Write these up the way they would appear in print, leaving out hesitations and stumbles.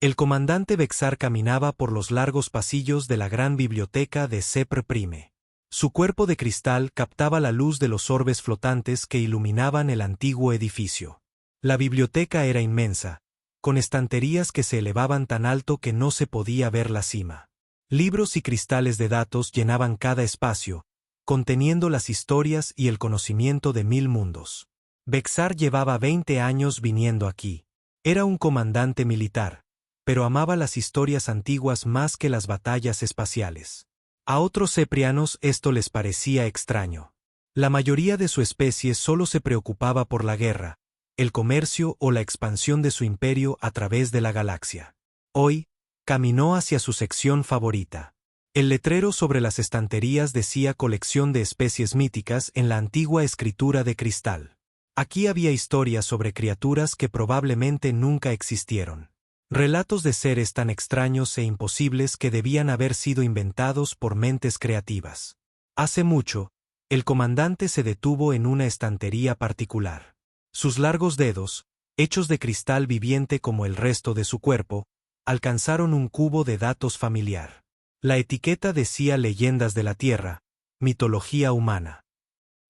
El comandante Bexar caminaba por los largos pasillos de la gran biblioteca de Sepr Prime. Su cuerpo de cristal captaba la luz de los orbes flotantes que iluminaban el antiguo edificio. La biblioteca era inmensa, con estanterías que se elevaban tan alto que no se podía ver la cima. Libros y cristales de datos llenaban cada espacio, conteniendo las historias y el conocimiento de 1000 mundos. Bexar llevaba 20 años viniendo aquí. Era un comandante militar, pero amaba las historias antiguas más que las batallas espaciales. A otros seprianos esto les parecía extraño. La mayoría de su especie solo se preocupaba por la guerra, el comercio o la expansión de su imperio a través de la galaxia. Hoy, caminó hacia su sección favorita. El letrero sobre las estanterías decía colección de especies míticas en la antigua escritura de cristal. Aquí había historias sobre criaturas que probablemente nunca existieron. Relatos de seres tan extraños e imposibles que debían haber sido inventados por mentes creativas. Hace mucho, el comandante se detuvo en una estantería particular. Sus largos dedos, hechos de cristal viviente como el resto de su cuerpo, alcanzaron un cubo de datos familiar. La etiqueta decía Leyendas de la Tierra, mitología humana.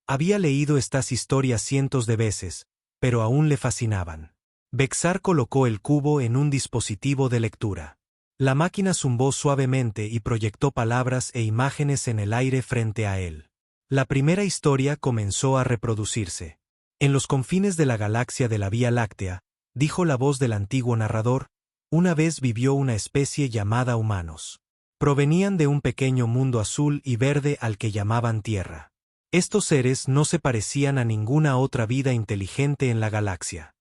Había leído estas historias cientos de veces, pero aún le fascinaban. Bexar colocó el cubo en un dispositivo de lectura. La máquina zumbó suavemente y proyectó palabras e imágenes en el aire frente a él. La primera historia comenzó a reproducirse. En los confines de la galaxia de la Vía Láctea, dijo la voz del antiguo narrador, una vez vivió una especie llamada humanos. Provenían de un pequeño mundo azul y verde al que llamaban Tierra. Estos seres no se parecían a ninguna otra vida inteligente en la galaxia.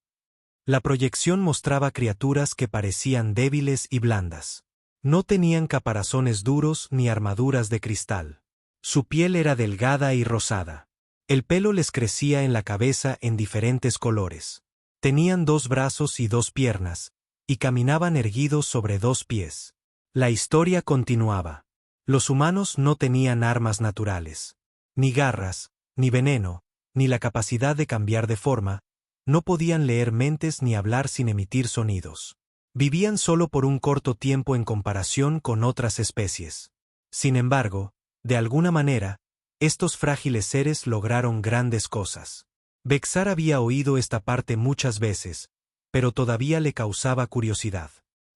La proyección mostraba criaturas que parecían débiles y blandas. No tenían caparazones duros ni armaduras de cristal. Su piel era delgada y rosada. El pelo les crecía en la cabeza en diferentes colores. Tenían 2 brazos y 2 piernas, y caminaban erguidos sobre 2 pies. La historia continuaba. Los humanos no tenían armas naturales. Ni garras, ni veneno, ni la capacidad de cambiar de forma. No podían leer mentes ni hablar sin emitir sonidos. Vivían solo por un corto tiempo en comparación con otras especies. Sin embargo, de alguna manera, estos frágiles seres lograron grandes cosas. Bexar había oído esta parte muchas veces, pero todavía le causaba curiosidad.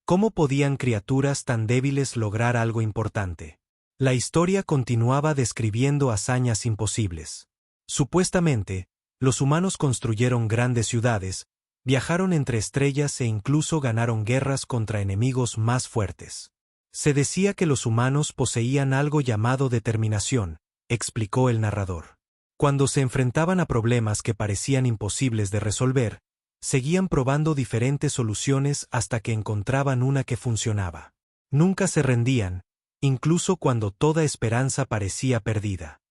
¿Cómo podían criaturas tan débiles lograr algo importante? La historia continuaba describiendo hazañas imposibles. Supuestamente, los humanos construyeron grandes ciudades, viajaron entre estrellas e incluso ganaron guerras contra enemigos más fuertes. Se decía que los humanos poseían algo llamado determinación, explicó el narrador. Cuando se enfrentaban a problemas que parecían imposibles de resolver, seguían probando diferentes soluciones hasta que encontraban una que funcionaba. Nunca se rendían, incluso cuando toda esperanza parecía perdida.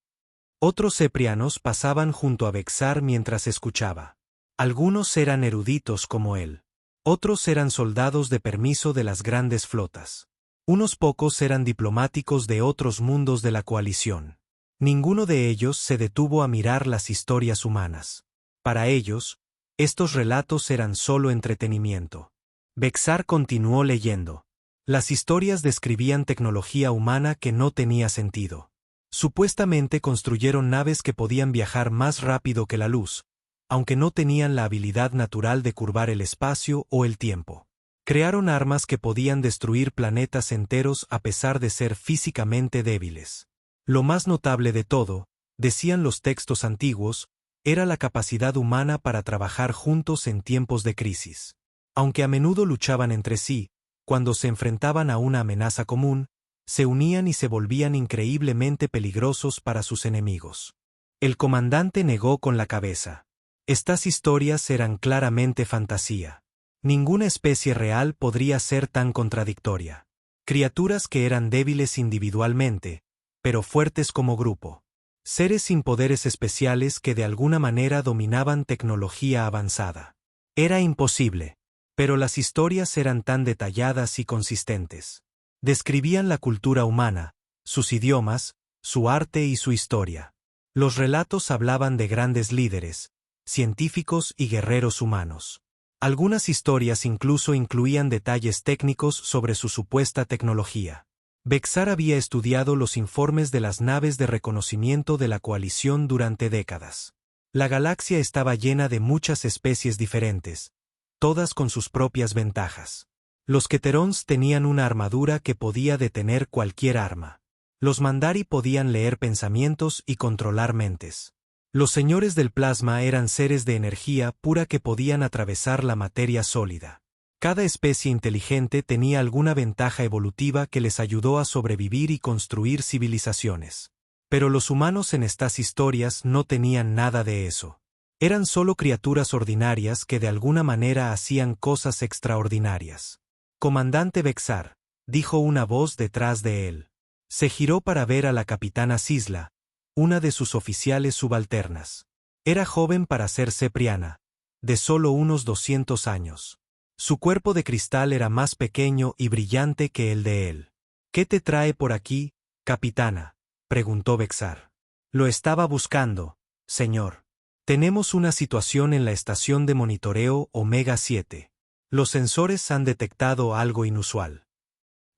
Otros seprianos pasaban junto a Bexar mientras escuchaba. Algunos eran eruditos como él. Otros eran soldados de permiso de las grandes flotas. Unos pocos eran diplomáticos de otros mundos de la coalición. Ninguno de ellos se detuvo a mirar las historias humanas. Para ellos, estos relatos eran solo entretenimiento. Bexar continuó leyendo. Las historias describían tecnología humana que no tenía sentido. Supuestamente construyeron naves que podían viajar más rápido que la luz, aunque no tenían la habilidad natural de curvar el espacio o el tiempo. Crearon armas que podían destruir planetas enteros a pesar de ser físicamente débiles. Lo más notable de todo, decían los textos antiguos, era la capacidad humana para trabajar juntos en tiempos de crisis. Aunque a menudo luchaban entre sí, cuando se enfrentaban a una amenaza común, se unían y se volvían increíblemente peligrosos para sus enemigos. El comandante negó con la cabeza. Estas historias eran claramente fantasía. Ninguna especie real podría ser tan contradictoria. Criaturas que eran débiles individualmente, pero fuertes como grupo. Seres sin poderes especiales que de alguna manera dominaban tecnología avanzada. Era imposible, pero las historias eran tan detalladas y consistentes. Describían la cultura humana, sus idiomas, su arte y su historia. Los relatos hablaban de grandes líderes, científicos y guerreros humanos. Algunas historias incluso incluían detalles técnicos sobre su supuesta tecnología. Bexar había estudiado los informes de las naves de reconocimiento de la coalición durante décadas. La galaxia estaba llena de muchas especies diferentes, todas con sus propias ventajas. Los Keterons tenían una armadura que podía detener cualquier arma. Los Mandari podían leer pensamientos y controlar mentes. Los señores del plasma eran seres de energía pura que podían atravesar la materia sólida. Cada especie inteligente tenía alguna ventaja evolutiva que les ayudó a sobrevivir y construir civilizaciones. Pero los humanos en estas historias no tenían nada de eso. Eran solo criaturas ordinarias que de alguna manera hacían cosas extraordinarias. «Comandante Bexar», dijo una voz detrás de él. Se giró para ver a la capitana Sisla, una de sus oficiales subalternas. Era joven para ser cepriana, de solo unos 200 años. Su cuerpo de cristal era más pequeño y brillante que el de él. «¿Qué te trae por aquí, capitana?», preguntó Bexar. «Lo estaba buscando, señor. Tenemos una situación en la estación de monitoreo Omega 7. Los sensores han detectado algo inusual».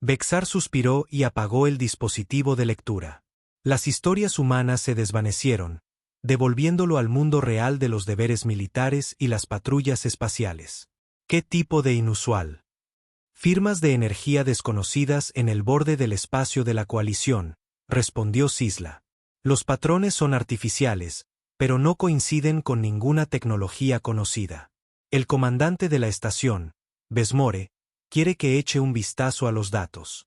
Bexar suspiró y apagó el dispositivo de lectura. Las historias humanas se desvanecieron, devolviéndolo al mundo real de los deberes militares y las patrullas espaciales. ¿Qué tipo de inusual? Firmas de energía desconocidas en el borde del espacio de la coalición, respondió Sisla. Los patrones son artificiales, pero no coinciden con ninguna tecnología conocida. El comandante de la estación, Besmore, quiere que eche un vistazo a los datos.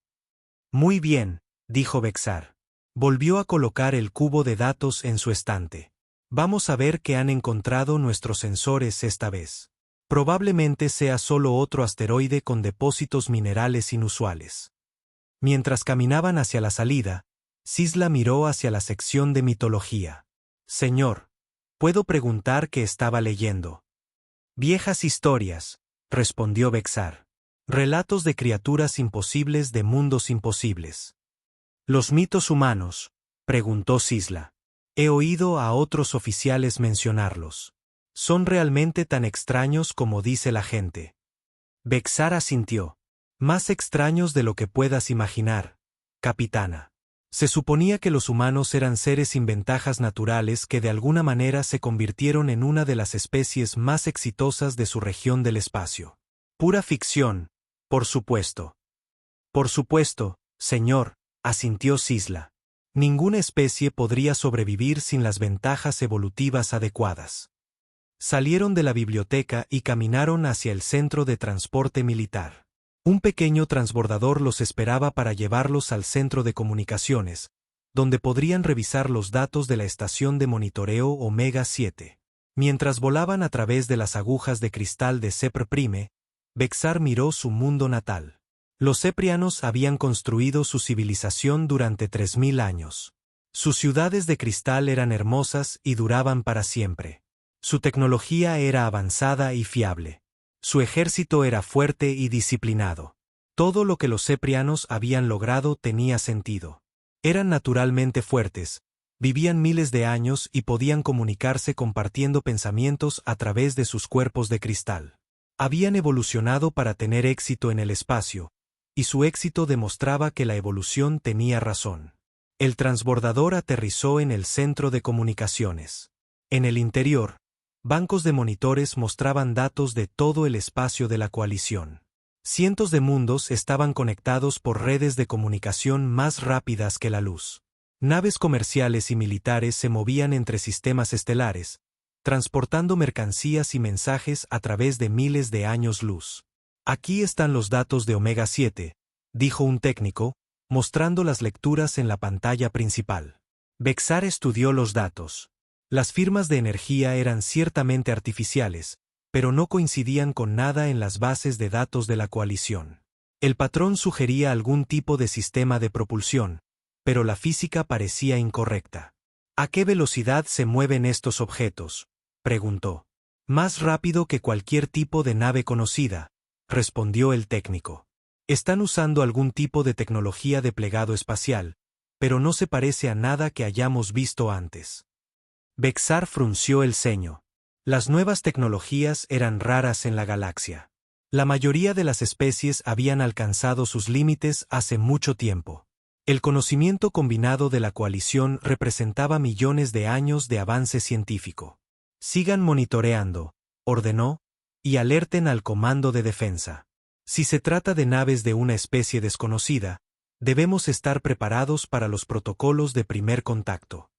Muy bien, dijo Bexar. Volvió a colocar el cubo de datos en su estante. Vamos a ver qué han encontrado nuestros sensores esta vez. Probablemente sea solo otro asteroide con depósitos minerales inusuales. Mientras caminaban hacia la salida, Sisla miró hacia la sección de mitología. Señor, ¿puedo preguntar qué estaba leyendo? Viejas historias, respondió Bexar. Relatos de criaturas imposibles de mundos imposibles. ¿Los mitos humanos?, preguntó Sisla. He oído a otros oficiales mencionarlos. ¿Son realmente tan extraños como dice la gente? Bexar asintió. Más extraños de lo que puedas imaginar, capitana. Se suponía que los humanos eran seres sin ventajas naturales que de alguna manera se convirtieron en una de las especies más exitosas de su región del espacio. Pura ficción, por supuesto. Por supuesto, señor, asintió Sisla. Ninguna especie podría sobrevivir sin las ventajas evolutivas adecuadas. Salieron de la biblioteca y caminaron hacia el centro de transporte militar. Un pequeño transbordador los esperaba para llevarlos al centro de comunicaciones, donde podrían revisar los datos de la estación de monitoreo Omega 7. Mientras volaban a través de las agujas de cristal de Sepr Prime, Bexar miró su mundo natal. Los ceprianos habían construido su civilización durante 3000 años. Sus ciudades de cristal eran hermosas y duraban para siempre. Su tecnología era avanzada y fiable. Su ejército era fuerte y disciplinado. Todo lo que los ceprianos habían logrado tenía sentido. Eran naturalmente fuertes, vivían miles de años y podían comunicarse compartiendo pensamientos a través de sus cuerpos de cristal. Habían evolucionado para tener éxito en el espacio, y su éxito demostraba que la evolución tenía razón. El transbordador aterrizó en el centro de comunicaciones. En el interior, bancos de monitores mostraban datos de todo el espacio de la coalición. Cientos de mundos estaban conectados por redes de comunicación más rápidas que la luz. Naves comerciales y militares se movían entre sistemas estelares, transportando mercancías y mensajes a través de miles de años luz. Aquí están los datos de Omega 7, dijo un técnico, mostrando las lecturas en la pantalla principal. Bexar estudió los datos. Las firmas de energía eran ciertamente artificiales, pero no coincidían con nada en las bases de datos de la coalición. El patrón sugería algún tipo de sistema de propulsión, pero la física parecía incorrecta. ¿A qué velocidad se mueven estos objetos?, preguntó. Más rápido que cualquier tipo de nave conocida, respondió el técnico. Están usando algún tipo de tecnología de plegado espacial, pero no se parece a nada que hayamos visto antes. Bexar frunció el ceño. Las nuevas tecnologías eran raras en la galaxia. La mayoría de las especies habían alcanzado sus límites hace mucho tiempo. El conocimiento combinado de la coalición representaba millones de años de avance científico. Sigan monitoreando, ordenó, y alerten al comando de defensa. Si se trata de naves de una especie desconocida, debemos estar preparados para los protocolos de primer contacto.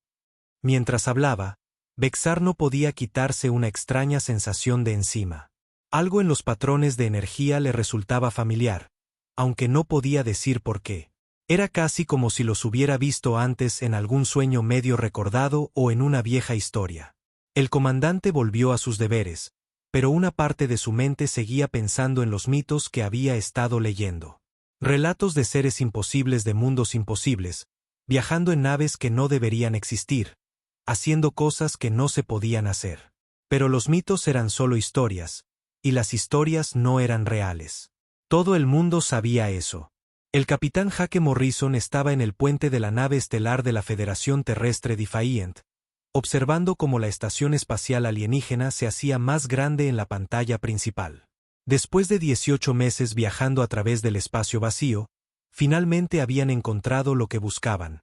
Mientras hablaba, Bexar no podía quitarse una extraña sensación de encima. Algo en los patrones de energía le resultaba familiar, aunque no podía decir por qué. Era casi como si los hubiera visto antes en algún sueño medio recordado o en una vieja historia. El comandante volvió a sus deberes, pero una parte de su mente seguía pensando en los mitos que había estado leyendo. Relatos de seres imposibles de mundos imposibles, viajando en naves que no deberían existir, haciendo cosas que no se podían hacer. Pero los mitos eran solo historias, y las historias no eran reales. Todo el mundo sabía eso. El capitán Jake Morrison estaba en el puente de la nave estelar de la Federación Terrestre Defiant, observando cómo la estación espacial alienígena se hacía más grande en la pantalla principal. Después de 18 meses viajando a través del espacio vacío, finalmente habían encontrado lo que buscaban: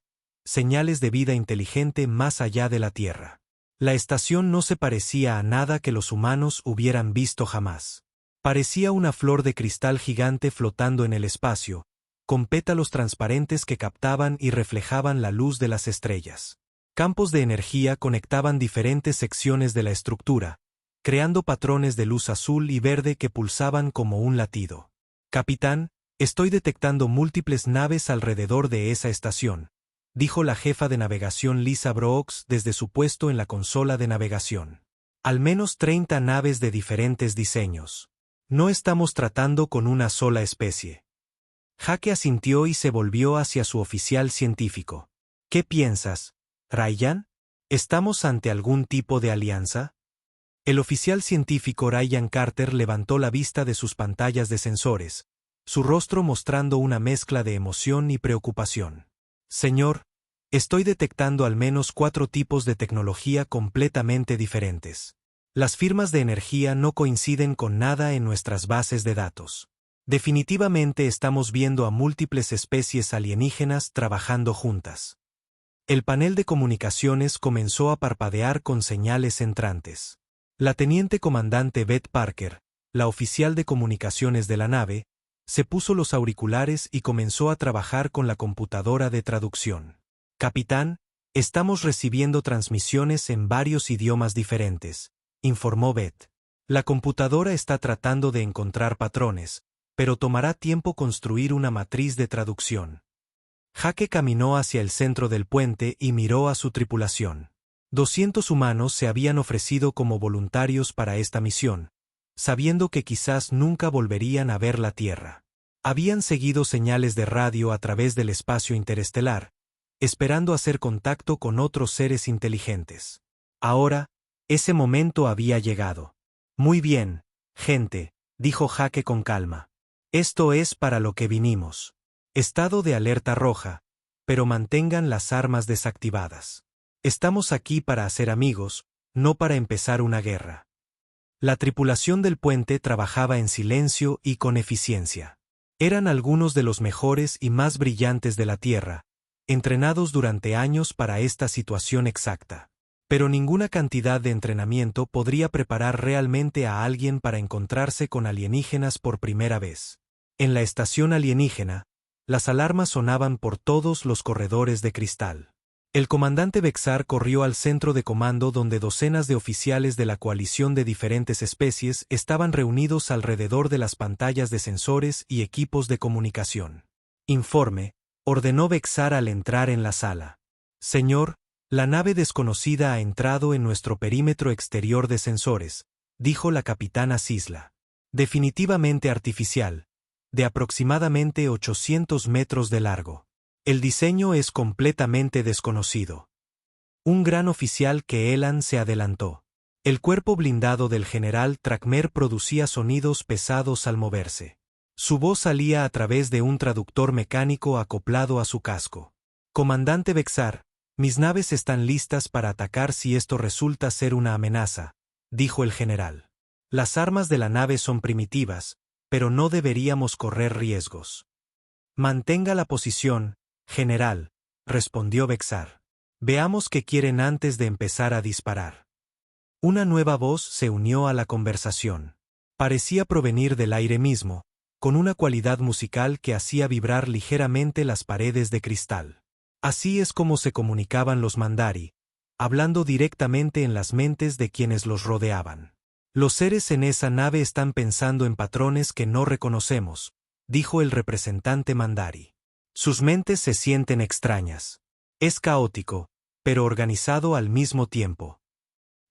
señales de vida inteligente más allá de la Tierra. La estación no se parecía a nada que los humanos hubieran visto jamás. Parecía una flor de cristal gigante flotando en el espacio, con pétalos transparentes que captaban y reflejaban la luz de las estrellas. Campos de energía conectaban diferentes secciones de la estructura, creando patrones de luz azul y verde que pulsaban como un latido. «Capitán, estoy detectando múltiples naves alrededor de esa estación», dijo la jefa de navegación Lisa Brooks desde su puesto en la consola de navegación. «Al menos 30 naves de diferentes diseños. No estamos tratando con una sola especie». Jake asintió y se volvió hacia su oficial científico. «¿Qué piensas, Ryan? ¿Estamos ante algún tipo de alianza?» El oficial científico Ryan Carter levantó la vista de sus pantallas de sensores, su rostro mostrando una mezcla de emoción y preocupación. «Señor, estoy detectando al menos 4 tipos de tecnología completamente diferentes. Las firmas de energía no coinciden con nada en nuestras bases de datos. Definitivamente estamos viendo a múltiples especies alienígenas trabajando juntas». El panel de comunicaciones comenzó a parpadear con señales entrantes. La teniente comandante Beth Parker, la oficial de comunicaciones de la nave, se puso los auriculares y comenzó a trabajar con la computadora de traducción. «Capitán, estamos recibiendo transmisiones en varios idiomas diferentes», informó Beth. «La computadora está tratando de encontrar patrones, pero tomará tiempo construir una matriz de traducción». Jake caminó hacia el centro del puente y miró a su tripulación. 200 humanos se habían ofrecido como voluntarios para esta misión, sabiendo que quizás nunca volverían a ver la Tierra. Habían seguido señales de radio a través del espacio interestelar, esperando hacer contacto con otros seres inteligentes. Ahora, ese momento había llegado. «Muy bien, gente», dijo Jake con calma. «Esto es para lo que vinimos. Estado de alerta roja, pero mantengan las armas desactivadas. Estamos aquí para hacer amigos, no para empezar una guerra». La tripulación del puente trabajaba en silencio y con eficiencia. Eran algunos de los mejores y más brillantes de la Tierra, entrenados durante años para esta situación exacta. Pero ninguna cantidad de entrenamiento podría preparar realmente a alguien para encontrarse con alienígenas por primera vez. En la estación alienígena, las alarmas sonaban por todos los corredores de cristal. El comandante Bexar corrió al centro de comando donde docenas de oficiales de la coalición de diferentes especies estaban reunidos alrededor de las pantallas de sensores y equipos de comunicación. «Informe», ordenó Bexar al entrar en la sala. «Señor, la nave desconocida ha entrado en nuestro perímetro exterior de sensores», dijo la capitana Sisla. «Definitivamente artificial, de aproximadamente 800 metros de largo. El diseño es completamente desconocido». Un gran oficial que Elan se adelantó. El cuerpo blindado del general Trackmer producía sonidos pesados al moverse. Su voz salía a través de un traductor mecánico acoplado a su casco. «Comandante Bexar, mis naves están listas para atacar si esto resulta ser una amenaza», dijo el general. Las armas de la nave son primitivas, pero no deberíamos correr riesgos. Mantenga la posición, general, respondió Bexar. Veamos qué quieren antes de empezar a disparar. Una nueva voz se unió a la conversación. Parecía provenir del aire mismo, con una cualidad musical que hacía vibrar ligeramente las paredes de cristal. Así es como se comunicaban los Mandari, hablando directamente en las mentes de quienes los rodeaban. Los seres en esa nave están pensando en patrones que no reconocemos, dijo el representante Mandari. Sus mentes se sienten extrañas. Es caótico, pero organizado al mismo tiempo.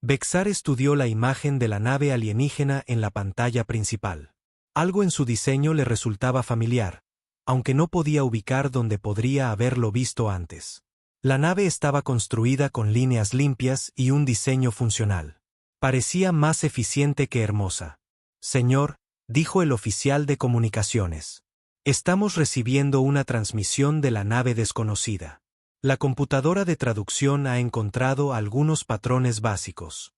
Bexar estudió la imagen de la nave alienígena en la pantalla principal. Algo en su diseño le resultaba familiar, aunque no podía ubicar dónde podría haberlo visto antes. La nave estaba construida con líneas limpias y un diseño funcional. Parecía más eficiente que hermosa. Señor, dijo el oficial de comunicaciones. Estamos recibiendo una transmisión de la nave desconocida. La computadora de traducción ha encontrado algunos patrones básicos.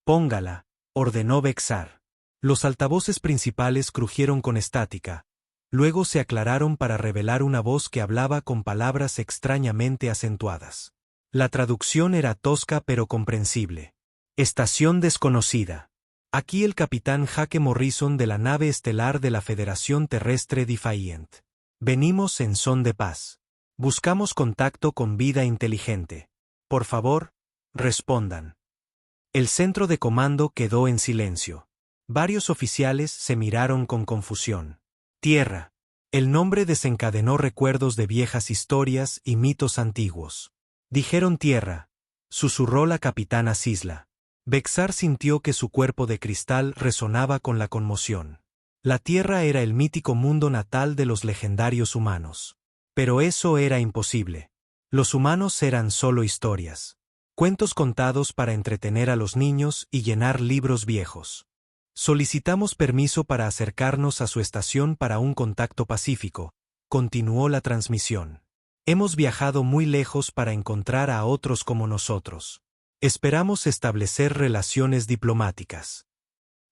Póngala, ordenó Bexar. Los altavoces principales crujieron con estática. Luego se aclararon para revelar una voz que hablaba con palabras extrañamente acentuadas. La traducción era tosca pero comprensible. Estación desconocida. Aquí el capitán Jake Morrison de la nave estelar de la Federación Terrestre Defiant. Venimos en son de paz. Buscamos contacto con vida inteligente. Por favor, respondan. El centro de comando quedó en silencio. Varios oficiales se miraron con confusión. Tierra. El nombre desencadenó recuerdos de viejas historias y mitos antiguos. Dijeron tierra, susurró la capitana Sisla. Bexar sintió que su cuerpo de cristal resonaba con la conmoción. La tierra era el mítico mundo natal de los legendarios humanos. Pero eso era imposible. Los humanos eran solo historias. Cuentos contados para entretener a los niños y llenar libros viejos. Solicitamos permiso para acercarnos a su estación para un contacto pacífico, continuó la transmisión. Hemos viajado muy lejos para encontrar a otros como nosotros. Esperamos establecer relaciones diplomáticas.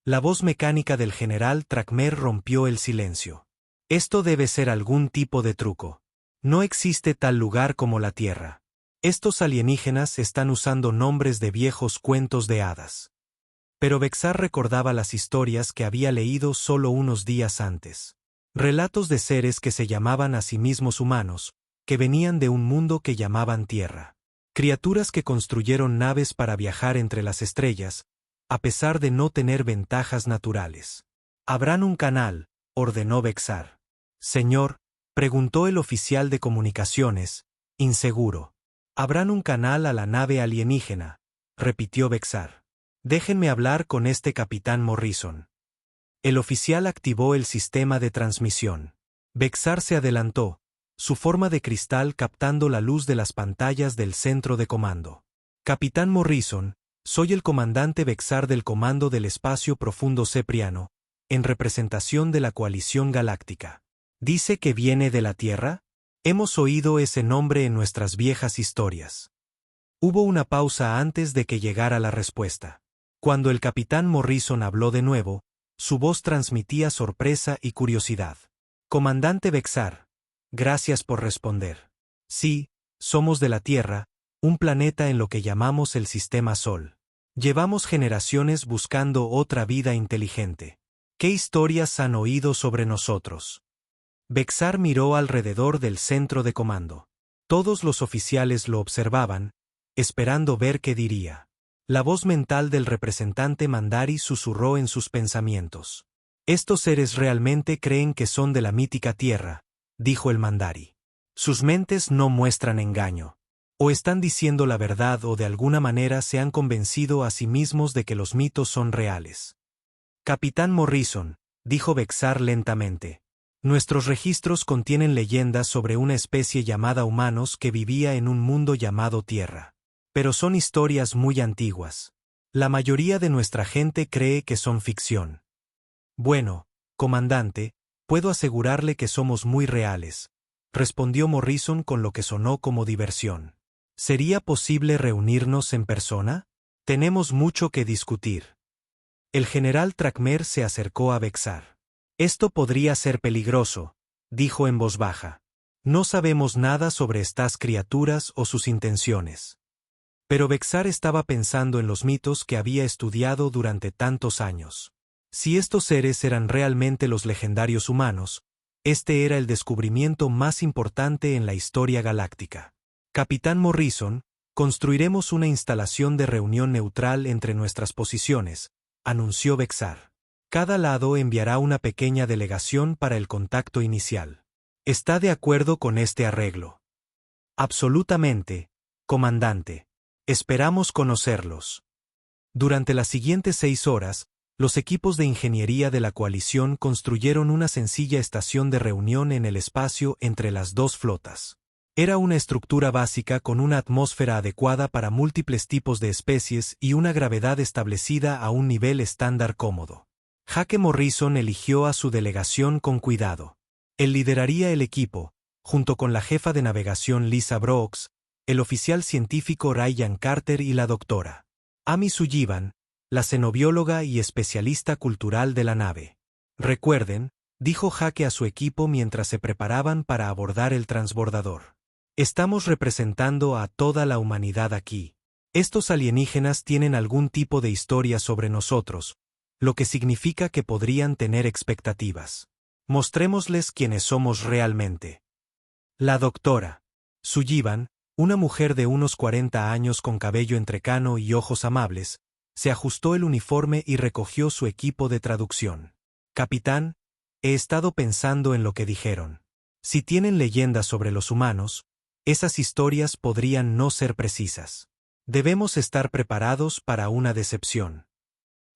La voz mecánica del general Trackmer rompió el silencio. Esto debe ser algún tipo de truco. No existe tal lugar como la Tierra. Estos alienígenas están usando nombres de viejos cuentos de hadas. Pero Bexar recordaba las historias que había leído solo unos días antes. Relatos de seres que se llamaban a sí mismos humanos, que venían de un mundo que llamaban Tierra. Criaturas que construyeron naves para viajar entre las estrellas, a pesar de no tener ventajas naturales. «Abran un canal», ordenó Bexar. «Señor», preguntó el oficial de comunicaciones, inseguro. «Abran un canal a la nave alienígena», repitió Bexar. «Déjenme hablar con este capitán Morrison». El oficial activó el sistema de transmisión. Bexar se adelantó, su forma de cristal captando la luz de las pantallas del centro de comando. «Capitán Morrison, soy el comandante Bexar del Comando del Espacio Profundo Cepriano, en representación de la Coalición Galáctica. ¿Dice que viene de la Tierra? Hemos oído ese nombre en nuestras viejas historias». Hubo una pausa antes de que llegara la respuesta. Cuando el capitán Morrison habló de nuevo, su voz transmitía sorpresa y curiosidad. «Comandante Bexar, gracias por responder. Sí, somos de la Tierra, un planeta en lo que llamamos el Sistema Sol. Llevamos generaciones buscando otra vida inteligente. ¿Qué historias han oído sobre nosotros?» Bexar miró alrededor del centro de comando. Todos los oficiales lo observaban, esperando ver qué diría. La voz mental del representante Mandari susurró en sus pensamientos. «Estos seres realmente creen que son de la mítica Tierra», dijo el Mandari. «Sus mentes no muestran engaño. O están diciendo la verdad o de alguna manera se han convencido a sí mismos de que los mitos son reales». «Capitán Morrison», dijo Bexar lentamente. «Nuestros registros contienen leyendas sobre una especie llamada humanos que vivía en un mundo llamado Tierra. Pero son historias muy antiguas. La mayoría de nuestra gente cree que son ficción». «Bueno, comandante, puedo asegurarle que somos muy reales», respondió Morrison con lo que sonó como diversión. «¿Sería posible reunirnos en persona? Tenemos mucho que discutir. El general Trackmer se acercó a Bexar. Esto podría ser peligroso, dijo en voz baja. No sabemos nada sobre estas criaturas o sus intenciones. Pero Bexar estaba pensando en los mitos que había estudiado durante tantos años. Si estos seres eran realmente los legendarios humanos, este era el descubrimiento más importante en la historia galáctica. Capitán Morrison, construiremos una instalación de reunión neutral entre nuestras posiciones, anunció Bexar. Cada lado enviará una pequeña delegación para el contacto inicial. ¿Está de acuerdo con este arreglo? Absolutamente, comandante. Esperamos conocerlos. Durante las siguientes 6 horas, los equipos de ingeniería de la coalición construyeron una sencilla estación de reunión en el espacio entre las dos flotas. Era una estructura básica con una atmósfera adecuada para múltiples tipos de especies y una gravedad establecida a un nivel estándar cómodo. Jake Morrison eligió a su delegación con cuidado. Él lideraría el equipo, junto con la jefa de navegación Lisa Brooks, el oficial científico Ryan Carter y la doctora Amy Sullivan, la xenobióloga y especialista cultural de la nave. Recuerden, dijo Jake a su equipo mientras se preparaban para abordar el transbordador. Estamos representando a toda la humanidad aquí. Estos alienígenas tienen algún tipo de historia sobre nosotros, lo que significa que podrían tener expectativas. Mostrémosles quiénes somos realmente. La doctora Sullivan, una mujer de unos 40 años con cabello entrecano y ojos amables, se ajustó el uniforme y recogió su equipo de traducción. Capitán, he estado pensando en lo que dijeron. Si tienen leyendas sobre los humanos, esas historias podrían no ser precisas. Debemos estar preparados para una decepción.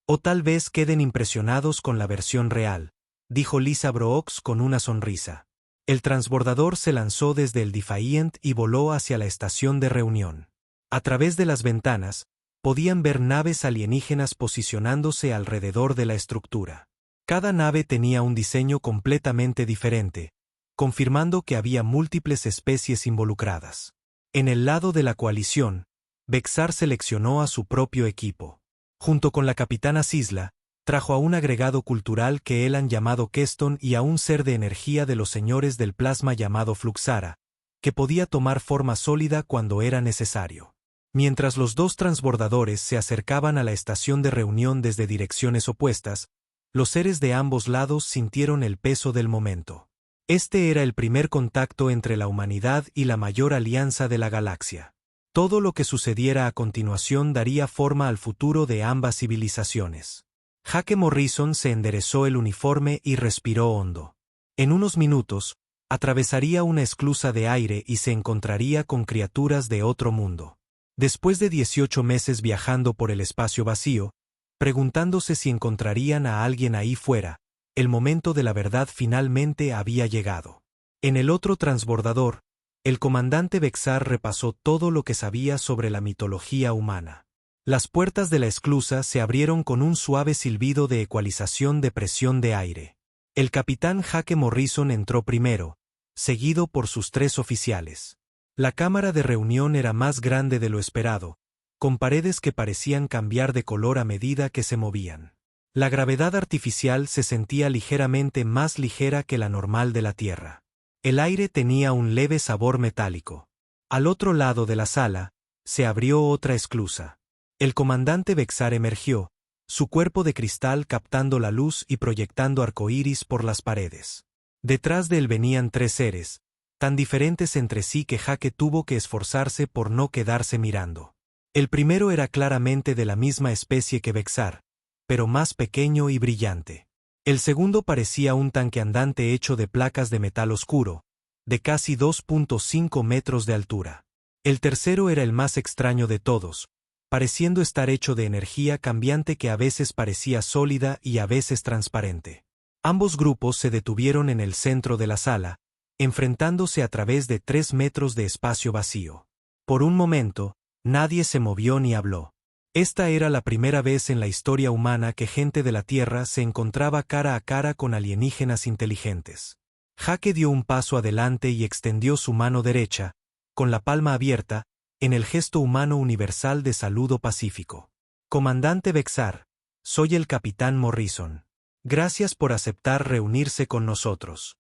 O tal vez queden impresionados con la versión real, dijo Lisa Brooks con una sonrisa. El transbordador se lanzó desde el Defiant y voló hacia la estación de reunión. A través de las ventanas, podían ver naves alienígenas posicionándose alrededor de la estructura. Cada nave tenía un diseño completamente diferente, confirmando que había múltiples especies involucradas. En el lado de la coalición, Bexar seleccionó a su propio equipo. Junto con la capitana Sisla, trajo a un agregado cultural que él han llamado Keston y a un ser de energía de los señores del plasma llamado Fluxara, que podía tomar forma sólida cuando era necesario. Mientras los dos transbordadores se acercaban a la estación de reunión desde direcciones opuestas, los seres de ambos lados sintieron el peso del momento. Este era el primer contacto entre la humanidad y la mayor alianza de la galaxia. Todo lo que sucediera a continuación daría forma al futuro de ambas civilizaciones. Jake Morrison se enderezó el uniforme y respiró hondo. En unos minutos, atravesaría una esclusa de aire y se encontraría con criaturas de otro mundo. Después de 18 meses viajando por el espacio vacío, preguntándose si encontrarían a alguien ahí fuera, el momento de la verdad finalmente había llegado. En el otro transbordador, el comandante Bexar repasó todo lo que sabía sobre la mitología humana. Las puertas de la esclusa se abrieron con un suave silbido de ecualización de presión de aire. El capitán Jake Morrison entró primero, seguido por sus 3 oficiales. La cámara de reunión era más grande de lo esperado, con paredes que parecían cambiar de color a medida que se movían. La gravedad artificial se sentía ligeramente más ligera que la normal de la Tierra. El aire tenía un leve sabor metálico. Al otro lado de la sala, se abrió otra esclusa. El comandante Bexar emergió, su cuerpo de cristal captando la luz y proyectando arcoíris por las paredes. Detrás de él venían 3 seres, tan diferentes entre sí que Jake tuvo que esforzarse por no quedarse mirando. El primero era claramente de la misma especie que Bexar, pero más pequeño y brillante. El segundo parecía un tanque andante hecho de placas de metal oscuro, de casi 2.5 metros de altura. El tercero era el más extraño de todos, pareciendo estar hecho de energía cambiante que a veces parecía sólida y a veces transparente. Ambos grupos se detuvieron en el centro de la sala, enfrentándose a través de 3 metros de espacio vacío. Por un momento, nadie se movió ni habló. Esta era la primera vez en la historia humana que gente de la Tierra se encontraba cara a cara con alienígenas inteligentes. Jake dio un paso adelante y extendió su mano derecha, con la palma abierta, en el gesto humano universal de saludo pacífico. Comandante Bexar, soy el capitán Morrison. Gracias por aceptar reunirse con nosotros.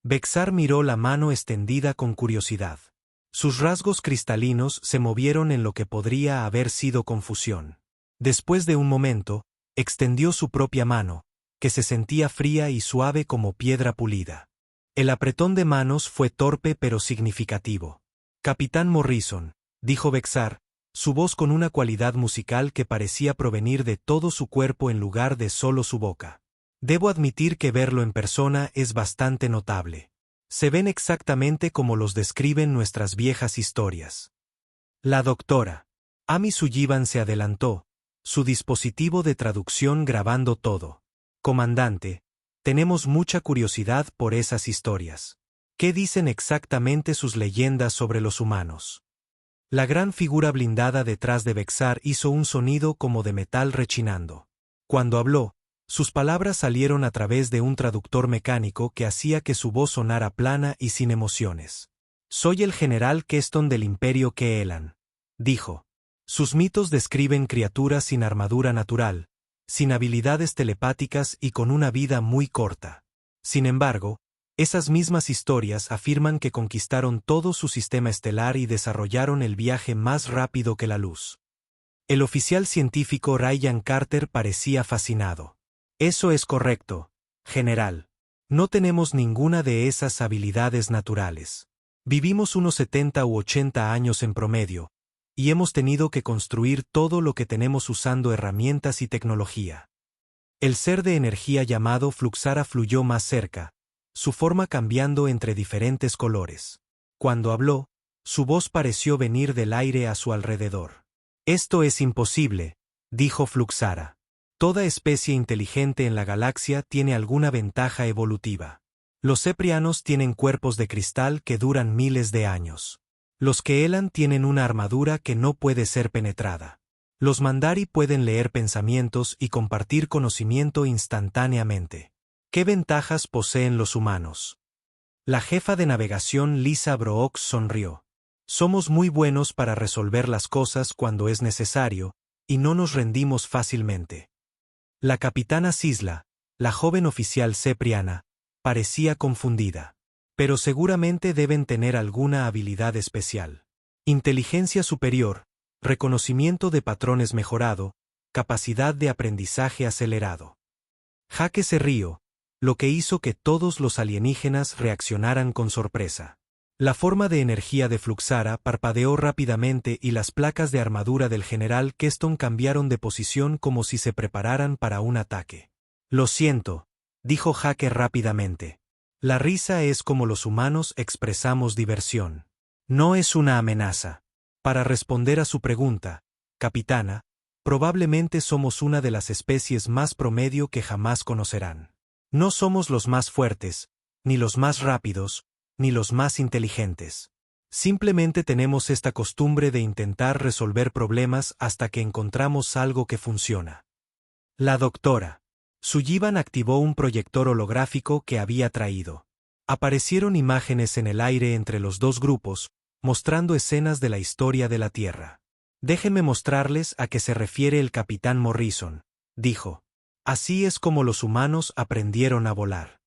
Bexar miró la mano extendida con curiosidad. Sus rasgos cristalinos se movieron en lo que podría haber sido confusión. Después de un momento, extendió su propia mano, que se sentía fría y suave como piedra pulida. El apretón de manos fue torpe pero significativo. Capitán Morrison, dijo Bexar, su voz con una cualidad musical que parecía provenir de todo su cuerpo en lugar de solo su boca. Debo admitir que verlo en persona es bastante notable. Se ven exactamente como los describen nuestras viejas historias. La doctora Amy Sullivan se adelantó, su dispositivo de traducción grabando todo. Comandante, tenemos mucha curiosidad por esas historias. ¿Qué dicen exactamente sus leyendas sobre los humanos? La gran figura blindada detrás de Bexar hizo un sonido como de metal rechinando. Cuando habló, sus palabras salieron a través de un traductor mecánico que hacía que su voz sonara plana y sin emociones. Soy el general Keston del Imperio Keelan, dijo. Sus mitos describen criaturas sin armadura natural, sin habilidades telepáticas y con una vida muy corta. Sin embargo, esas mismas historias afirman que conquistaron todo su sistema estelar y desarrollaron el viaje más rápido que la luz. El oficial científico Ryan Carter parecía fascinado. Eso es correcto, general. No tenemos ninguna de esas habilidades naturales. Vivimos unos 70 u 80 años en promedio, y hemos tenido que construir todo lo que tenemos usando herramientas y tecnología. El ser de energía llamado Fluxara fluyó más cerca, su forma cambiando entre diferentes colores. Cuando habló, su voz pareció venir del aire a su alrededor. Esto es imposible, dijo Fluxara. Toda especie inteligente en la galaxia tiene alguna ventaja evolutiva. Los Ceprianos tienen cuerpos de cristal que duran miles de años. Los Keelan tienen una armadura que no puede ser penetrada. Los Mandari pueden leer pensamientos y compartir conocimiento instantáneamente. ¿Qué ventajas poseen los humanos? La jefa de navegación Lisa Brooks sonrió. Somos muy buenos para resolver las cosas cuando es necesario, y no nos rendimos fácilmente. La capitana Sisla, la joven oficial cepriana, parecía confundida. Pero seguramente deben tener alguna habilidad especial. Inteligencia superior, reconocimiento de patrones mejorado, capacidad de aprendizaje acelerado. Jaque se rió, lo que hizo que todos los alienígenas reaccionaran con sorpresa. La forma de energía de Fluxara parpadeó rápidamente y las placas de armadura del general Keston cambiaron de posición como si se prepararan para un ataque. Lo siento, dijo Jaque rápidamente. La risa es como los humanos expresamos diversión. No es una amenaza. Para responder a su pregunta, capitana, probablemente somos una de las especies más promedio que jamás conocerán. No somos los más fuertes, ni los más rápidos, ni los más inteligentes. Simplemente tenemos esta costumbre de intentar resolver problemas hasta que encontramos algo que funciona. La doctora Sullivan activó un proyector holográfico que había traído. Aparecieron imágenes en el aire entre los dos grupos, mostrando escenas de la historia de la Tierra. Déjenme mostrarles a qué se refiere el capitán Morrison, dijo. Así es como los humanos aprendieron a volar.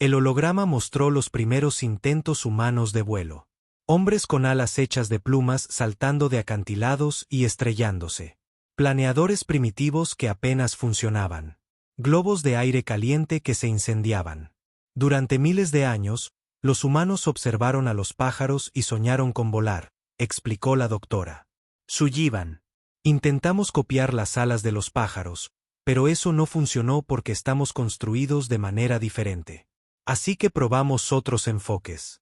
El holograma mostró los primeros intentos humanos de vuelo. Hombres con alas hechas de plumas saltando de acantilados y estrellándose. Planeadores primitivos que apenas funcionaban. Globos de aire caliente que se incendiaban. Durante miles de años, los humanos observaron a los pájaros y soñaron con volar, explicó la doctora Sullivan. Intentamos copiar las alas de los pájaros, pero eso no funcionó porque estamos construidos de manera diferente. Así que probamos otros enfoques.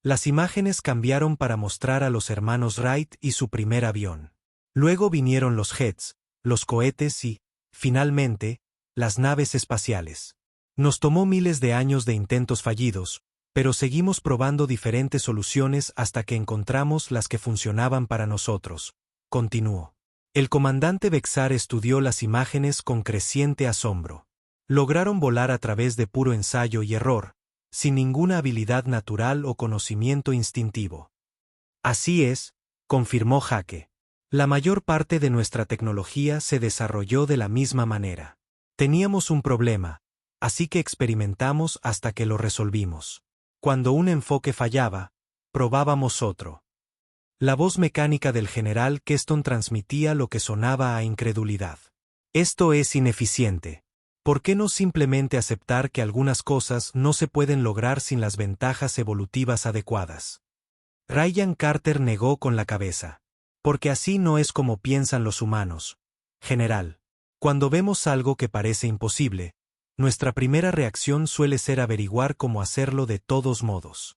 Las imágenes cambiaron para mostrar a los hermanos Wright y su primer avión. Luego vinieron los jets, los cohetes y, finalmente, las naves espaciales. Nos tomó miles de años de intentos fallidos, pero seguimos probando diferentes soluciones hasta que encontramos las que funcionaban para nosotros, continuó. El comandante Bexar estudió las imágenes con creciente asombro. Lograron volar a través de puro ensayo y error, sin ninguna habilidad natural o conocimiento instintivo. Así es, confirmó Jaque. La mayor parte de nuestra tecnología se desarrolló de la misma manera. Teníamos un problema, así que experimentamos hasta que lo resolvimos. Cuando un enfoque fallaba, probábamos otro. La voz mecánica del general Keston transmitía lo que sonaba a incredulidad. Esto es ineficiente. ¿Por qué no simplemente aceptar que algunas cosas no se pueden lograr sin las ventajas evolutivas adecuadas? Ryan Carter negó con la cabeza. Porque así no es como piensan los humanos. General, cuando vemos algo que parece imposible, nuestra primera reacción suele ser averiguar cómo hacerlo de todos modos.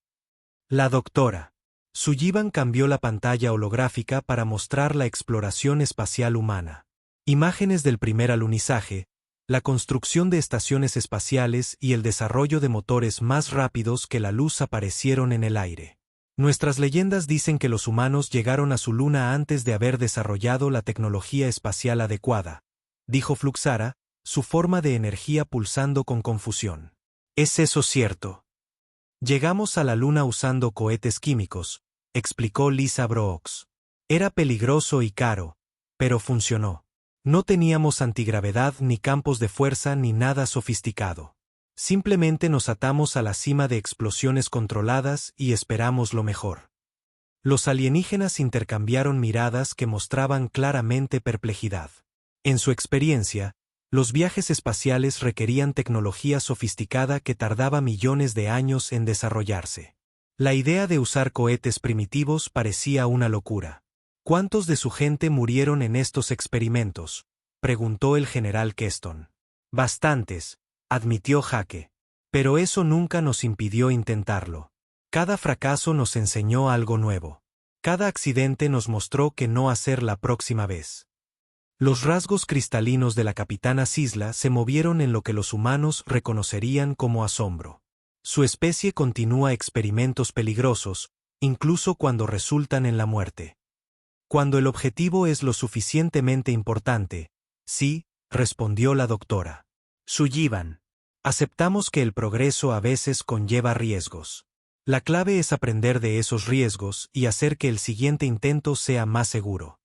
La doctora Sullivan cambió la pantalla holográfica para mostrar la exploración espacial humana. Imágenes del primer alunizaje, la construcción de estaciones espaciales y el desarrollo de motores más rápidos que la luz aparecieron en el aire. Nuestras leyendas dicen que los humanos llegaron a su luna antes de haber desarrollado la tecnología espacial adecuada, dijo Fluxara, su forma de energía pulsando con confusión. ¿Es eso cierto? Llegamos a la luna usando cohetes químicos, explicó Lisa Brooks. Era peligroso y caro, pero funcionó. No teníamos antigravedad ni campos de fuerza ni nada sofisticado. Simplemente nos atamos a la cima de explosiones controladas y esperamos lo mejor. Los alienígenas intercambiaron miradas que mostraban claramente perplejidad. En su experiencia, los viajes espaciales requerían tecnología sofisticada que tardaba millones de años en desarrollarse. La idea de usar cohetes primitivos parecía una locura. ¿Cuántos de su gente murieron en estos experimentos?, preguntó el general Keston. Bastantes, admitió Jake. Pero eso nunca nos impidió intentarlo. Cada fracaso nos enseñó algo nuevo. Cada accidente nos mostró qué no hacer la próxima vez. Los rasgos cristalinos de la capitana Sisla se movieron en lo que los humanos reconocerían como asombro. Su especie continúa experimentos peligrosos, incluso cuando resultan en la muerte. Cuando el objetivo es lo suficientemente importante, sí, respondió la doctora Sullivan. Aceptamos que el progreso a veces conlleva riesgos. La clave es aprender de esos riesgos y hacer que el siguiente intento sea más seguro.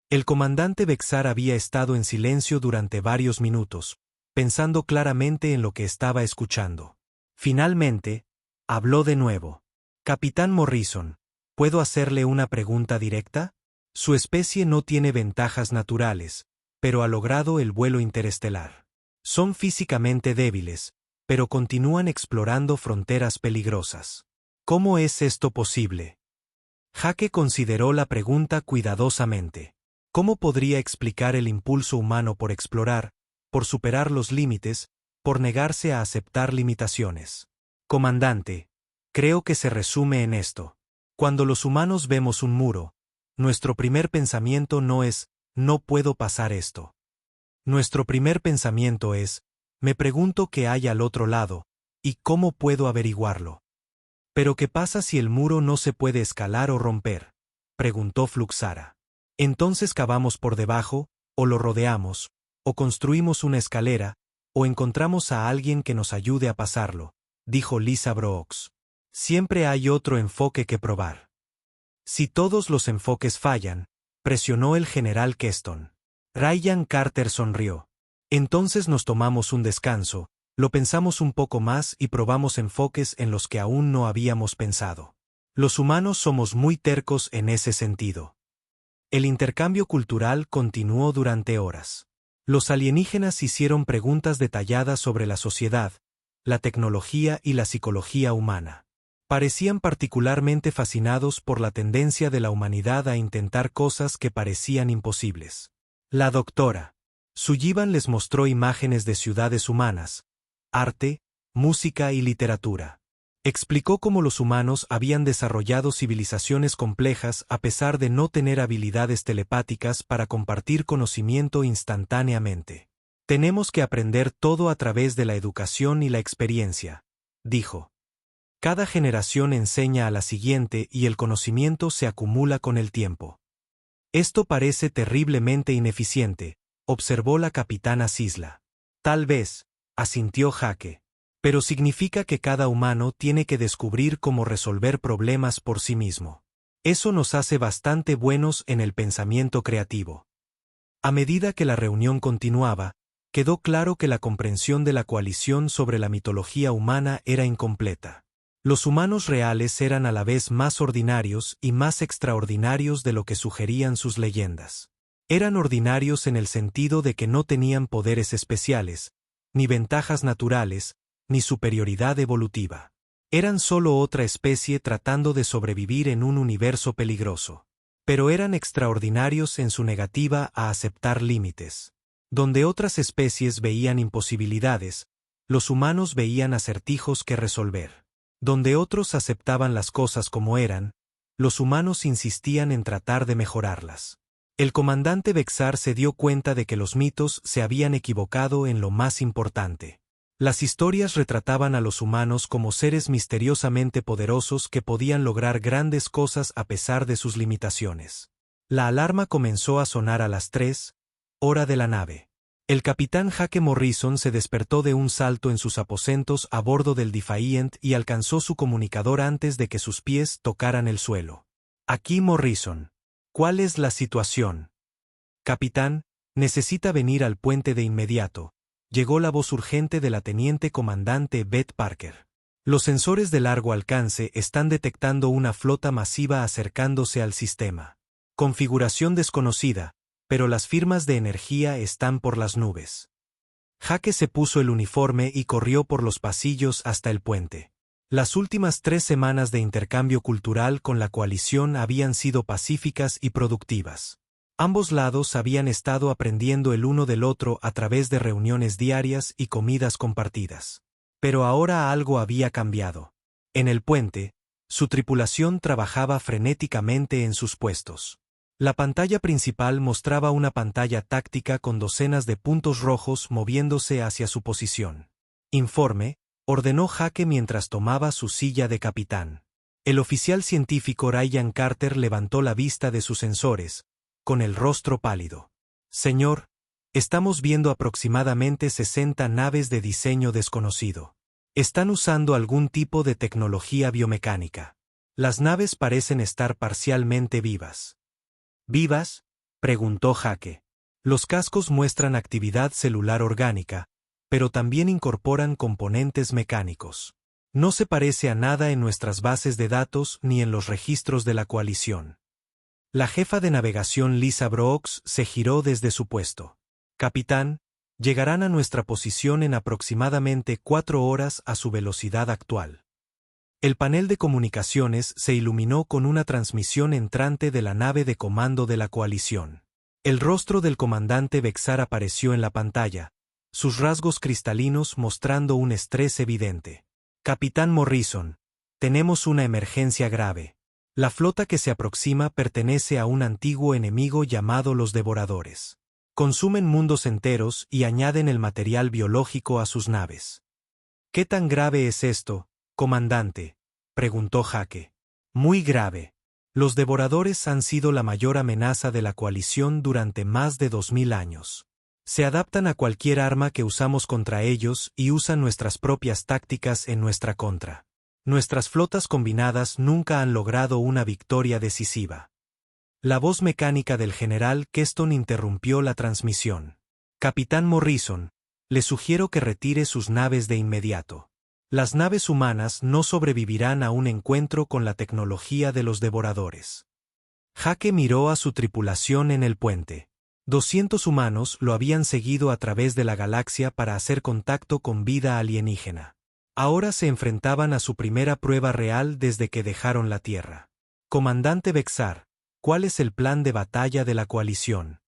El comandante Bexar había estado en silencio durante varios minutos, pensando claramente en lo que estaba escuchando. Finalmente, habló de nuevo. Capitán Morrison, ¿puedo hacerle una pregunta directa? Su especie no tiene ventajas naturales, pero ha logrado el vuelo interestelar. Son físicamente débiles, pero continúan explorando fronteras peligrosas. ¿Cómo es esto posible? Jake consideró la pregunta cuidadosamente. ¿Cómo podría explicar el impulso humano por explorar, por superar los límites, por negarse a aceptar limitaciones? Comandante, creo que se resume en esto. Cuando los humanos vemos un muro, nuestro primer pensamiento no es, no puedo pasar esto. Nuestro primer pensamiento es, me pregunto qué hay al otro lado, y cómo puedo averiguarlo. ¿Pero qué pasa si el muro no se puede escalar o romper?, preguntó Fluxara. Entonces cavamos por debajo, o lo rodeamos, o construimos una escalera, o encontramos a alguien que nos ayude a pasarlo, dijo Lisa Brooks. Siempre hay otro enfoque que probar. Si todos los enfoques fallan, presionó el general Keston. Ryan Carter sonrió. Entonces nos tomamos un descanso, lo pensamos un poco más y probamos enfoques en los que aún no habíamos pensado. Los humanos somos muy tercos en ese sentido. El intercambio cultural continuó durante horas. Los alienígenas hicieron preguntas detalladas sobre la sociedad, la tecnología y la psicología humana. Parecían particularmente fascinados por la tendencia de la humanidad a intentar cosas que parecían imposibles. La doctora Sullivan les mostró imágenes de ciudades humanas, arte, música y literatura. Explicó cómo los humanos habían desarrollado civilizaciones complejas a pesar de no tener habilidades telepáticas para compartir conocimiento instantáneamente. Tenemos que aprender todo a través de la educación y la experiencia, dijo. Cada generación enseña a la siguiente y el conocimiento se acumula con el tiempo. Esto parece terriblemente ineficiente, observó la capitana Sisla. Tal vez, asintió Jake. Pero significa que cada humano tiene que descubrir cómo resolver problemas por sí mismo. Eso nos hace bastante buenos en el pensamiento creativo. A medida que la reunión continuaba, quedó claro que la comprensión de la coalición sobre la mitología humana era incompleta. Los humanos reales eran a la vez más ordinarios y más extraordinarios de lo que sugerían sus leyendas. Eran ordinarios en el sentido de que no tenían poderes especiales, ni ventajas naturales, ni superioridad evolutiva. Eran solo otra especie tratando de sobrevivir en un universo peligroso. Pero eran extraordinarios en su negativa a aceptar límites. Donde otras especies veían imposibilidades, los humanos veían acertijos que resolver. Donde otros aceptaban las cosas como eran, los humanos insistían en tratar de mejorarlas. El comandante Vexar se dio cuenta de que los mitos se habían equivocado en lo más importante. Las historias retrataban a los humanos como seres misteriosamente poderosos que podían lograr grandes cosas a pesar de sus limitaciones. La alarma comenzó a sonar a las 3, hora de la nave. El capitán Jake Morrison se despertó de un salto en sus aposentos a bordo del Defiant y alcanzó su comunicador antes de que sus pies tocaran el suelo. Aquí Morrison. ¿Cuál es la situación? Capitán, necesita venir al puente de inmediato. Llegó la voz urgente de la teniente comandante Beth Parker. Los sensores de largo alcance están detectando una flota masiva acercándose al sistema. Configuración desconocida, pero las firmas de energía están por las nubes. Jake se puso el uniforme y corrió por los pasillos hasta el puente. Las últimas 3 semanas de intercambio cultural con la coalición habían sido pacíficas y productivas. Ambos lados habían estado aprendiendo el uno del otro a través de reuniones diarias y comidas compartidas. Pero ahora algo había cambiado. En el puente, su tripulación trabajaba frenéticamente en sus puestos. La pantalla principal mostraba una pantalla táctica con docenas de puntos rojos moviéndose hacia su posición. Informe, ordenó Jake mientras tomaba su silla de capitán. El oficial científico Ryan Carter levantó la vista de sus sensores, con el rostro pálido. Señor, estamos viendo aproximadamente 60 naves de diseño desconocido. Están usando algún tipo de tecnología biomecánica. Las naves parecen estar parcialmente vivas. ¿Vivas?, preguntó Jake. Los cascos muestran actividad celular orgánica, pero también incorporan componentes mecánicos. No se parece a nada en nuestras bases de datos ni en los registros de la coalición. La jefa de navegación Lisa Brooks se giró desde su puesto. Capitán, llegarán a nuestra posición en aproximadamente 4 horas a su velocidad actual. El panel de comunicaciones se iluminó con una transmisión entrante de la nave de comando de la coalición. El rostro del comandante Vexar apareció en la pantalla, sus rasgos cristalinos mostrando un estrés evidente. Capitán Morrison, tenemos una emergencia grave. La flota que se aproxima pertenece a un antiguo enemigo llamado los Devoradores. Consumen mundos enteros y añaden el material biológico a sus naves. ¿Qué tan grave es esto, comandante?, preguntó Jake. Muy grave. Los Devoradores han sido la mayor amenaza de la coalición durante más de 2000 años. Se adaptan a cualquier arma que usamos contra ellos y usan nuestras propias tácticas en nuestra contra. Nuestras flotas combinadas nunca han logrado una victoria decisiva. La voz mecánica del general Keston interrumpió la transmisión. Capitán Morrison, le sugiero que retire sus naves de inmediato. Las naves humanas no sobrevivirán a un encuentro con la tecnología de los Devoradores. Jake miró a su tripulación en el puente. 200 humanos lo habían seguido a través de la galaxia para hacer contacto con vida alienígena. Ahora se enfrentaban a su primera prueba real desde que dejaron la Tierra. Comandante Vexar, ¿cuál es el plan de batalla de la coalición?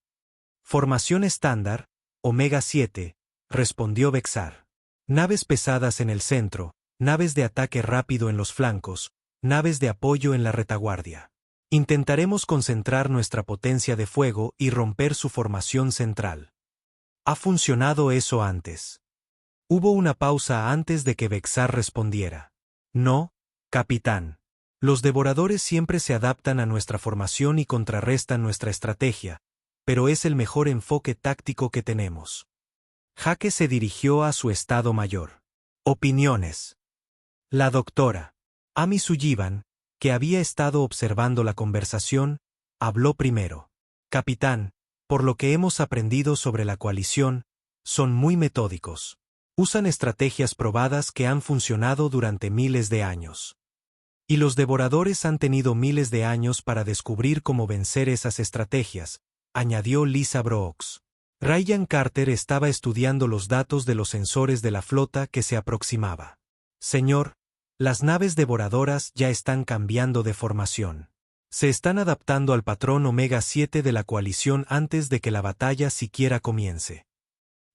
Formación estándar, Omega 7, respondió Vexar. Naves pesadas en el centro, naves de ataque rápido en los flancos, naves de apoyo en la retaguardia. Intentaremos concentrar nuestra potencia de fuego y romper su formación central. ¿Ha funcionado eso antes? Hubo una pausa antes de que Vexar respondiera. No, capitán. Los Devoradores siempre se adaptan a nuestra formación y contrarrestan nuestra estrategia, pero es el mejor enfoque táctico que tenemos. Jake se dirigió a su estado mayor. Opiniones. La doctora Amy Sullivan, que había estado observando la conversación, habló primero. Capitán, por lo que hemos aprendido sobre la coalición, son muy metódicos. Usan estrategias probadas que han funcionado durante miles de años. Y los devoradores han tenido miles de años para descubrir cómo vencer esas estrategias, añadió Lisa Brooks. Ryan Carter estaba estudiando los datos de los sensores de la flota que se aproximaba. Señor, las naves devoradoras ya están cambiando de formación. Se están adaptando al patrón Omega 7 de la coalición antes de que la batalla siquiera comience.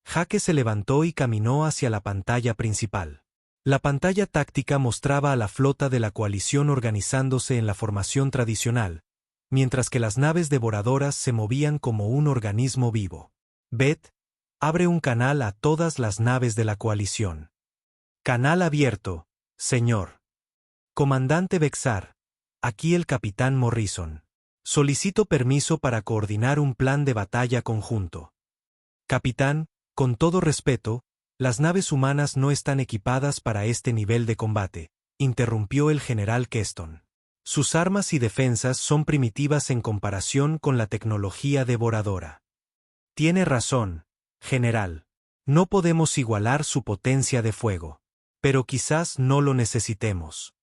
Jake se levantó y caminó hacia la pantalla principal. La pantalla táctica mostraba a la flota de la coalición organizándose en la formación tradicional, mientras que las naves devoradoras se movían como un organismo vivo. Beth, abre un canal a todas las naves de la coalición. Canal abierto, señor. Comandante Bexar, aquí el capitán Morrison. Solicito permiso para coordinar un plan de batalla conjunto. Capitán, con todo respeto, las naves humanas no están equipadas para este nivel de combate, interrumpió el general Keston. Sus armas y defensas son primitivas en comparación con la tecnología devoradora. Tiene razón, general. No podemos igualar su potencia de fuego. Pero quizás no lo necesitemos.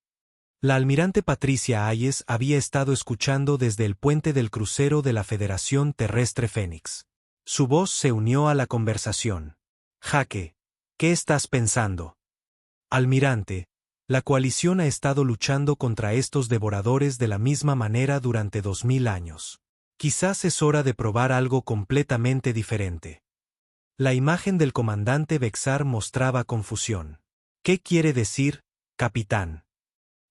La almirante Patricia Hayes había estado escuchando desde el puente del crucero de la Federación Terrestre Fénix. Su voz se unió a la conversación. Jake, ¿qué estás pensando? Almirante, la coalición ha estado luchando contra estos devoradores de la misma manera durante 2000 años. Quizás es hora de probar algo completamente diferente. La imagen del comandante Bexar mostraba confusión. ¿Qué quiere decir, capitán?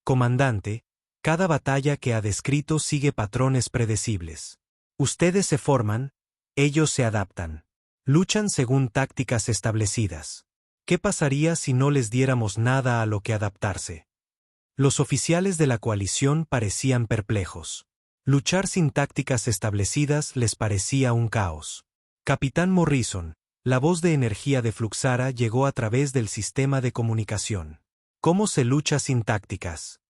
Comandante, cada batalla que ha descrito sigue patrones predecibles. Ustedes se forman, ellos se adaptan. Luchan según tácticas establecidas. ¿Qué pasaría si no les diéramos nada a lo que adaptarse? Los oficiales de la coalición parecían perplejos. Luchar sin tácticas establecidas les parecía un caos. Capitán Morrison, la voz de energía de Fluxara llegó a través del sistema de comunicación. ¿Cómo se lucha sin tácticas?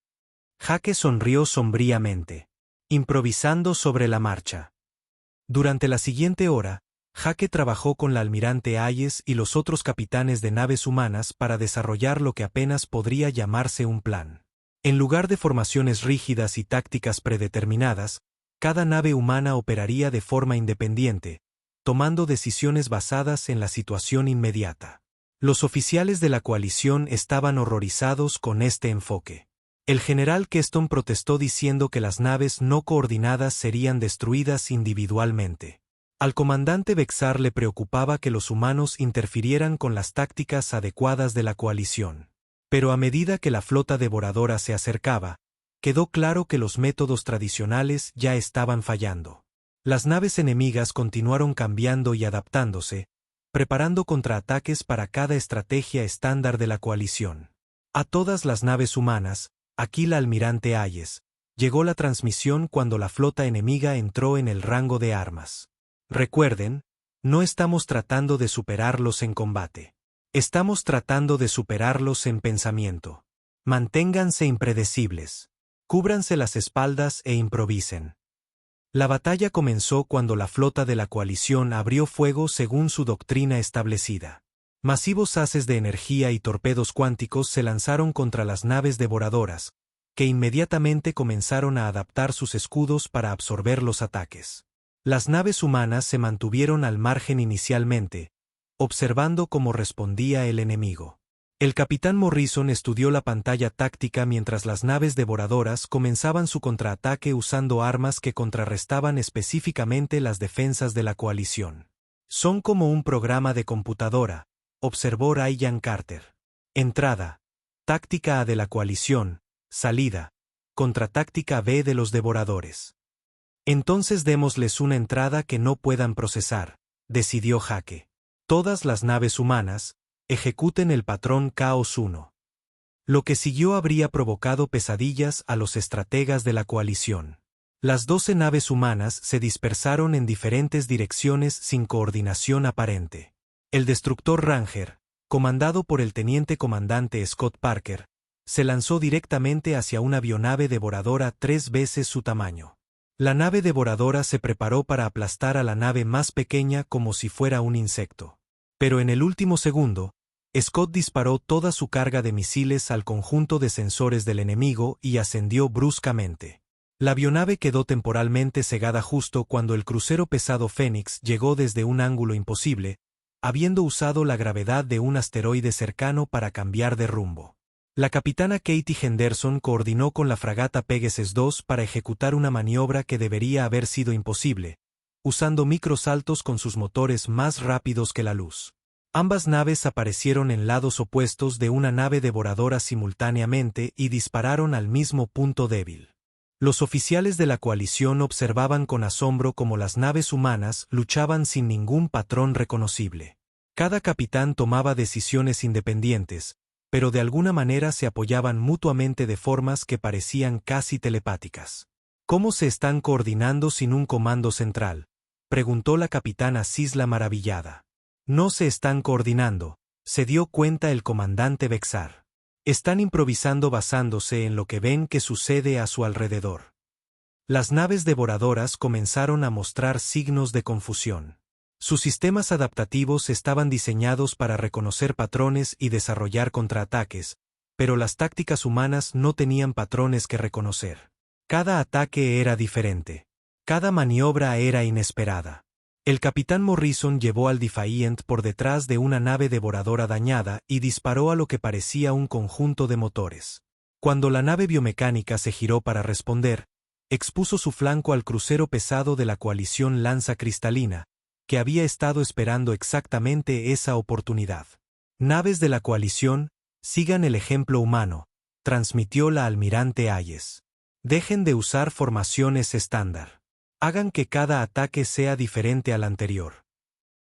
Jake sonrió sombríamente. Improvisando sobre la marcha. Durante la siguiente hora, Jake trabajó con la almirante Hayes y los otros capitanes de naves humanas para desarrollar lo que apenas podría llamarse un plan. En lugar de formaciones rígidas y tácticas predeterminadas, cada nave humana operaría de forma independiente, tomando decisiones basadas en la situación inmediata. Los oficiales de la coalición estaban horrorizados con este enfoque. El general Keston protestó diciendo que las naves no coordinadas serían destruidas individualmente. Al comandante Bexar le preocupaba que los humanos interfirieran con las tácticas adecuadas de la coalición. Pero a medida que la flota devoradora se acercaba, quedó claro que los métodos tradicionales ya estaban fallando. Las naves enemigas continuaron cambiando y adaptándose, preparando contraataques para cada estrategia estándar de la coalición. A todas las naves humanas, aquí la almirante Hayes, llegó la transmisión cuando la flota enemiga entró en el rango de armas. Recuerden, no estamos tratando de superarlos en combate. Estamos tratando de superarlos en pensamiento. Manténganse impredecibles. Cúbranse las espaldas e improvisen. La batalla comenzó cuando la flota de la coalición abrió fuego según su doctrina establecida. Masivos haces de energía y torpedos cuánticos se lanzaron contra las naves devoradoras, que inmediatamente comenzaron a adaptar sus escudos para absorber los ataques. Las naves humanas se mantuvieron al margen inicialmente, observando cómo respondía el enemigo. El capitán Morrison estudió la pantalla táctica mientras las naves devoradoras comenzaban su contraataque usando armas que contrarrestaban específicamente las defensas de la coalición. Son como un programa de computadora, observó Ryan Carter. Entrada. Táctica A de la coalición. Salida. Contratáctica B de los devoradores. Entonces démosles una entrada que no puedan procesar, decidió Jake. Todas las naves humanas, ejecuten el patrón Caos 1. Lo que siguió habría provocado pesadillas a los estrategas de la coalición. Las 12 naves humanas se dispersaron en diferentes direcciones sin coordinación aparente. El destructor Ranger, comandado por el teniente comandante Scott Parker, se lanzó directamente hacia una avionave devoradora 3 veces su tamaño. La nave devoradora se preparó para aplastar a la nave más pequeña como si fuera un insecto. Pero en el último segundo, Scott disparó toda su carga de misiles al conjunto de sensores del enemigo y ascendió bruscamente. La avionave quedó temporalmente cegada justo cuando el crucero pesado Phoenix llegó desde un ángulo imposible, habiendo usado la gravedad de un asteroide cercano para cambiar de rumbo. La capitana Katie Henderson coordinó con la fragata Pegasus 2 para ejecutar una maniobra que debería haber sido imposible, usando microsaltos con sus motores más rápidos que la luz. Ambas naves aparecieron en lados opuestos de una nave devoradora simultáneamente y dispararon al mismo punto débil. Los oficiales de la coalición observaban con asombro cómo las naves humanas luchaban sin ningún patrón reconocible. Cada capitán tomaba decisiones independientes, pero de alguna manera se apoyaban mutuamente de formas que parecían casi telepáticas. ¿Cómo se están coordinando sin un comando central?, preguntó la capitana Sisla maravillada. No se están coordinando, se dio cuenta el comandante Bexar. Están improvisando basándose en lo que ven que sucede a su alrededor. Las naves devoradoras comenzaron a mostrar signos de confusión. Sus sistemas adaptativos estaban diseñados para reconocer patrones y desarrollar contraataques, pero las tácticas humanas no tenían patrones que reconocer. Cada ataque era diferente. Cada maniobra era inesperada. El capitán Morrison llevó al Defiant por detrás de una nave devoradora dañada y disparó a lo que parecía un conjunto de motores. Cuando la nave biomecánica se giró para responder, expuso su flanco al crucero pesado de la coalición Lanza Cristalina, que había estado esperando exactamente esa oportunidad. Naves de la coalición, sigan el ejemplo humano, transmitió la almirante Hayes. Dejen de usar formaciones estándar. Hagan que cada ataque sea diferente al anterior.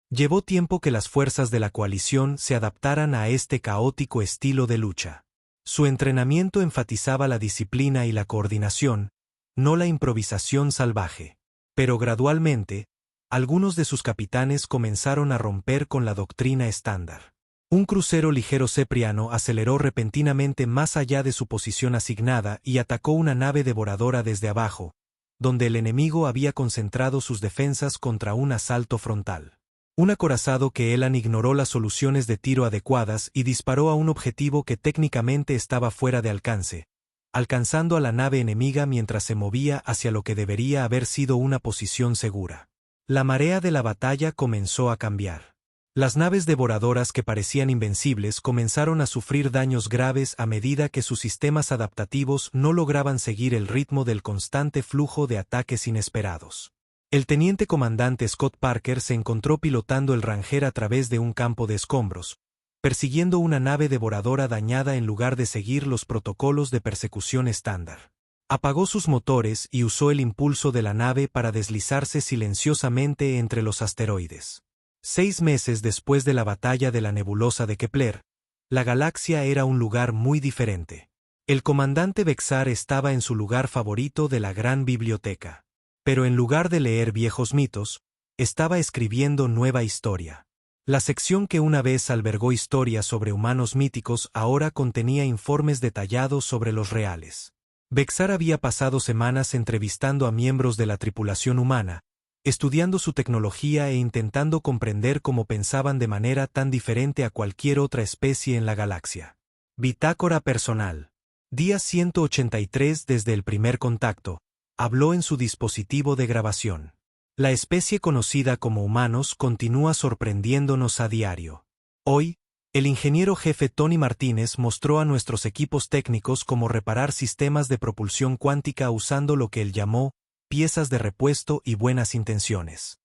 Llevó tiempo que las fuerzas de la coalición se adaptaran a este caótico estilo de lucha. Su entrenamiento enfatizaba la disciplina y la coordinación, no la improvisación salvaje. Pero gradualmente, algunos de sus capitanes comenzaron a romper con la doctrina estándar. Un crucero ligero cepriano aceleró repentinamente más allá de su posición asignada y atacó una nave devoradora desde abajo, donde el enemigo había concentrado sus defensas contra un asalto frontal. Un acorazado que Elan ignoró las soluciones de tiro adecuadas y disparó a un objetivo que técnicamente estaba fuera de alcance, alcanzando a la nave enemiga mientras se movía hacia lo que debería haber sido una posición segura. La marea de la batalla comenzó a cambiar. Las naves devoradoras que parecían invencibles comenzaron a sufrir daños graves a medida que sus sistemas adaptativos no lograban seguir el ritmo del constante flujo de ataques inesperados. El teniente comandante Scott Parker se encontró pilotando el Ranger a través de un campo de escombros, persiguiendo una nave devoradora dañada en lugar de seguir los protocolos de persecución estándar. Apagó sus motores y usó el impulso de la nave para deslizarse silenciosamente entre los asteroides. 6 meses después de la batalla de la nebulosa de Kepler, la galaxia era un lugar muy diferente. El comandante Bexar estaba en su lugar favorito de la gran biblioteca. Pero en lugar de leer viejos mitos, estaba escribiendo nueva historia. La sección que una vez albergó historias sobre humanos míticos ahora contenía informes detallados sobre los reales. Bexar había pasado semanas entrevistando a miembros de la tripulación humana, estudiando su tecnología e intentando comprender cómo pensaban de manera tan diferente a cualquier otra especie en la galaxia. Bitácora personal. Día 183 desde el primer contacto, habló en su dispositivo de grabación. La especie conocida como humanos continúa sorprendiéndonos a diario. Hoy, el ingeniero jefe Tony Martínez mostró a nuestros equipos técnicos cómo reparar sistemas de propulsión cuántica usando lo que él llamó piezas de repuesto y buenas intenciones.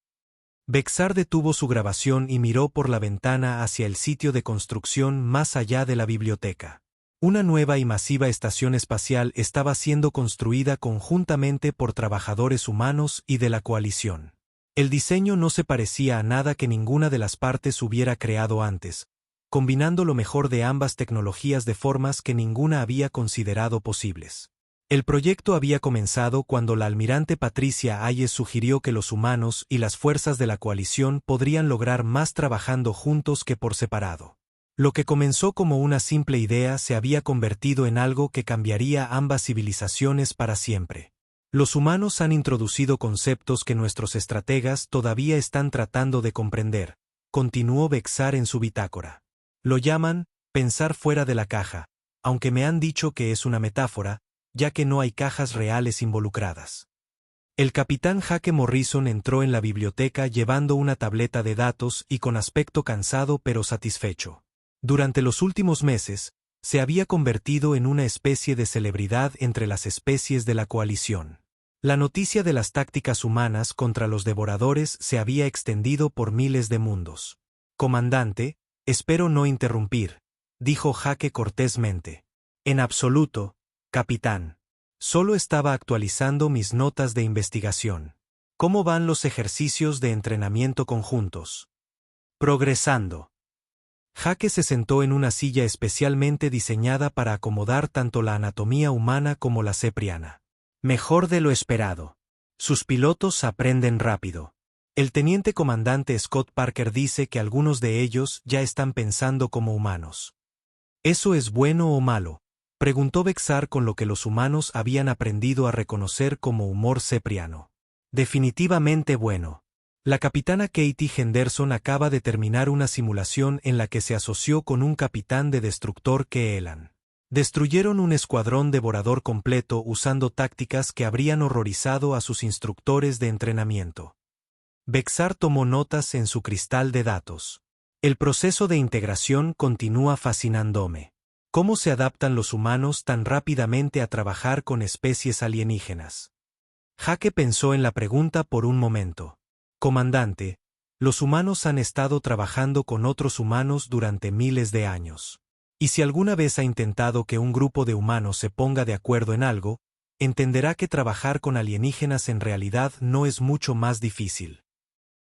Bexar detuvo su grabación y miró por la ventana hacia el sitio de construcción más allá de la biblioteca. Una nueva y masiva estación espacial estaba siendo construida conjuntamente por trabajadores humanos y de la coalición. El diseño no se parecía a nada que ninguna de las partes hubiera creado antes, combinando lo mejor de ambas tecnologías de formas que ninguna había considerado posibles. El proyecto había comenzado cuando la almirante Patricia Hayes sugirió que los humanos y las fuerzas de la coalición podrían lograr más trabajando juntos que por separado. Lo que comenzó como una simple idea se había convertido en algo que cambiaría ambas civilizaciones para siempre. Los humanos han introducido conceptos que nuestros estrategas todavía están tratando de comprender, continuó Bexar en su bitácora. Lo llaman pensar fuera de la caja, aunque me han dicho que es una metáfora, ya que no hay cajas reales involucradas. El capitán Jake Morrison entró en la biblioteca llevando una tableta de datos y con aspecto cansado pero satisfecho. Durante los últimos meses, se había convertido en una especie de celebridad entre las especies de la coalición. La noticia de las tácticas humanas contra los devoradores se había extendido por miles de mundos. Comandante, espero no interrumpir, dijo Jake cortésmente. En absoluto, capitán. Solo estaba actualizando mis notas de investigación. ¿Cómo van los ejercicios de entrenamiento conjuntos? Progresando. Jake se sentó en una silla especialmente diseñada para acomodar tanto la anatomía humana como la cepriana. Mejor de lo esperado. Sus pilotos aprenden rápido. El teniente comandante Scott Parker dice que algunos de ellos ya están pensando como humanos. ¿Eso es bueno o malo?, preguntó Bexar con lo que los humanos habían aprendido a reconocer como humor cepriano. Definitivamente bueno. La capitana Katie Henderson acaba de terminar una simulación en la que se asoció con un capitán de destructor Keelan. Destruyeron un escuadrón devorador completo usando tácticas que habrían horrorizado a sus instructores de entrenamiento. Bexar tomó notas en su cristal de datos. El proceso de integración continúa fascinándome. ¿Cómo se adaptan los humanos tan rápidamente a trabajar con especies alienígenas? Jake pensó en la pregunta por un momento. Comandante, los humanos han estado trabajando con otros humanos durante miles de años. Y si alguna vez ha intentado que un grupo de humanos se ponga de acuerdo en algo, entenderá que trabajar con alienígenas en realidad no es mucho más difícil.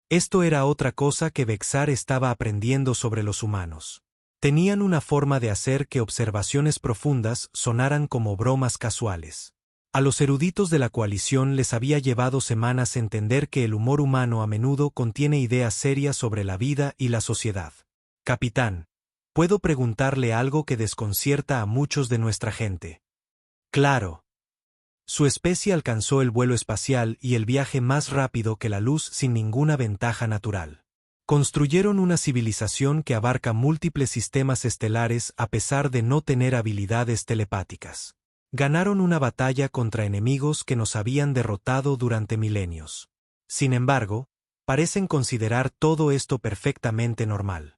Esto era otra cosa que Bexar estaba aprendiendo sobre los humanos. Tenían una forma de hacer que observaciones profundas sonaran como bromas casuales. A los eruditos de la coalición les había llevado semanas entender que el humor humano a menudo contiene ideas serias sobre la vida y la sociedad. Capitán, ¿puedo preguntarle algo que desconcierta a muchos de nuestra gente? Claro. Su especie alcanzó el vuelo espacial y el viaje más rápido que la luz sin ninguna ventaja natural. Construyeron una civilización que abarca múltiples sistemas estelares a pesar de no tener habilidades telepáticas. Ganaron una batalla contra enemigos que nos habían derrotado durante milenios. Sin embargo, parecen considerar todo esto perfectamente normal.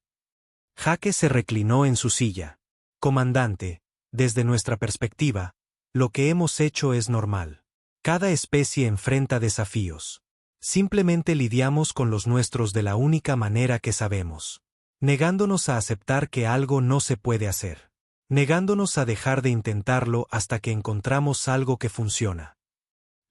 Jake se reclinó en su silla. Comandante, desde nuestra perspectiva, lo que hemos hecho es normal. Cada especie enfrenta desafíos. Simplemente lidiamos con los nuestros de la única manera que sabemos. Negándonos a aceptar que algo no se puede hacer. Negándonos a dejar de intentarlo hasta que encontramos algo que funciona.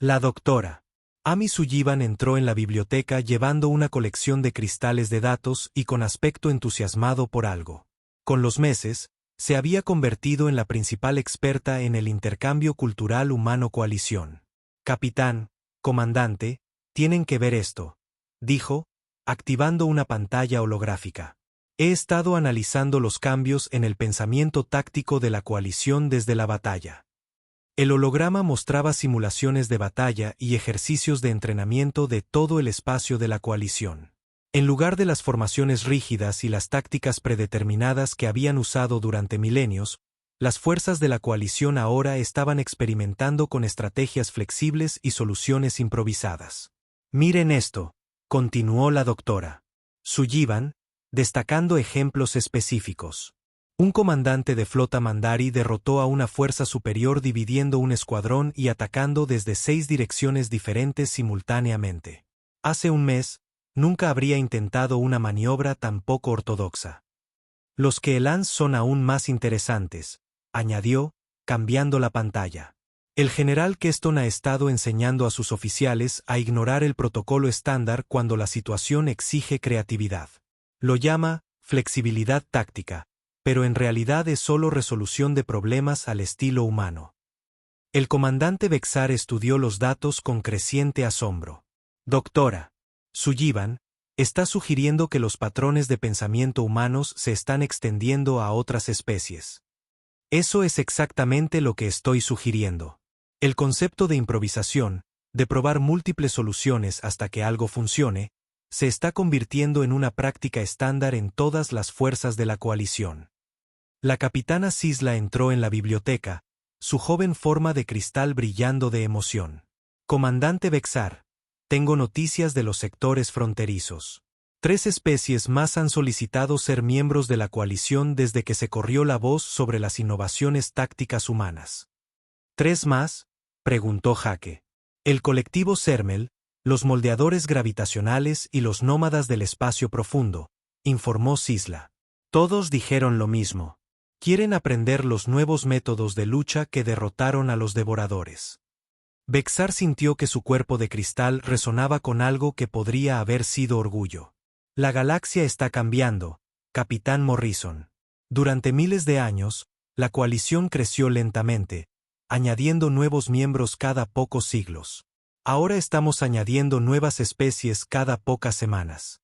La doctora Amy Sullivan entró en la biblioteca llevando una colección de cristales de datos y con aspecto entusiasmado por algo. Con los meses, se había convertido en la principal experta en el intercambio cultural humano-coalición. Capitán, comandante, tienen que ver esto, dijo, activando una pantalla holográfica. He estado analizando los cambios en el pensamiento táctico de la coalición desde la batalla. El holograma mostraba simulaciones de batalla y ejercicios de entrenamiento de todo el espacio de la coalición. En lugar de las formaciones rígidas y las tácticas predeterminadas que habían usado durante milenios, las fuerzas de la coalición ahora estaban experimentando con estrategias flexibles y soluciones improvisadas. Miren esto, continuó la doctora Sullivan, destacando ejemplos específicos. Un comandante de flota Mandari derrotó a una fuerza superior dividiendo un escuadrón y atacando desde 6 direcciones diferentes simultáneamente. Hace un mes, nunca habría intentado una maniobra tan poco ortodoxa. Los Keelans son aún más interesantes, añadió, cambiando la pantalla. El general Keston ha estado enseñando a sus oficiales a ignorar el protocolo estándar cuando la situación exige creatividad. Lo llama flexibilidad táctica, pero en realidad es solo resolución de problemas al estilo humano. El comandante Bexar estudió los datos con creciente asombro. Doctora Sullivan, Está sugiriendo que los patrones de pensamiento humanos se están extendiendo a otras especies. Eso es exactamente lo que estoy sugiriendo. El concepto de improvisación, de probar múltiples soluciones hasta que algo funcione, se está convirtiendo en una práctica estándar en todas las fuerzas de la coalición. La capitana Sisla entró en la biblioteca, su joven forma de cristal brillando de emoción. Comandante Bexar, tengo noticias de los sectores fronterizos. 3 especies más han solicitado ser miembros de la coalición desde que se corrió la voz sobre las innovaciones tácticas humanas. ¿3 más? Preguntó Jake. El colectivo Sermel, los moldeadores gravitacionales y los nómadas del espacio profundo, informó Sisla. Todos dijeron lo mismo. Quieren aprender los nuevos métodos de lucha que derrotaron a los devoradores. Bexar sintió que su cuerpo de cristal resonaba con algo que podría haber sido orgullo. La galaxia está cambiando, Capitán Morrison. Durante miles de años, la coalición creció lentamente, añadiendo nuevos miembros cada pocos siglos. Ahora estamos añadiendo nuevas especies cada pocas semanas.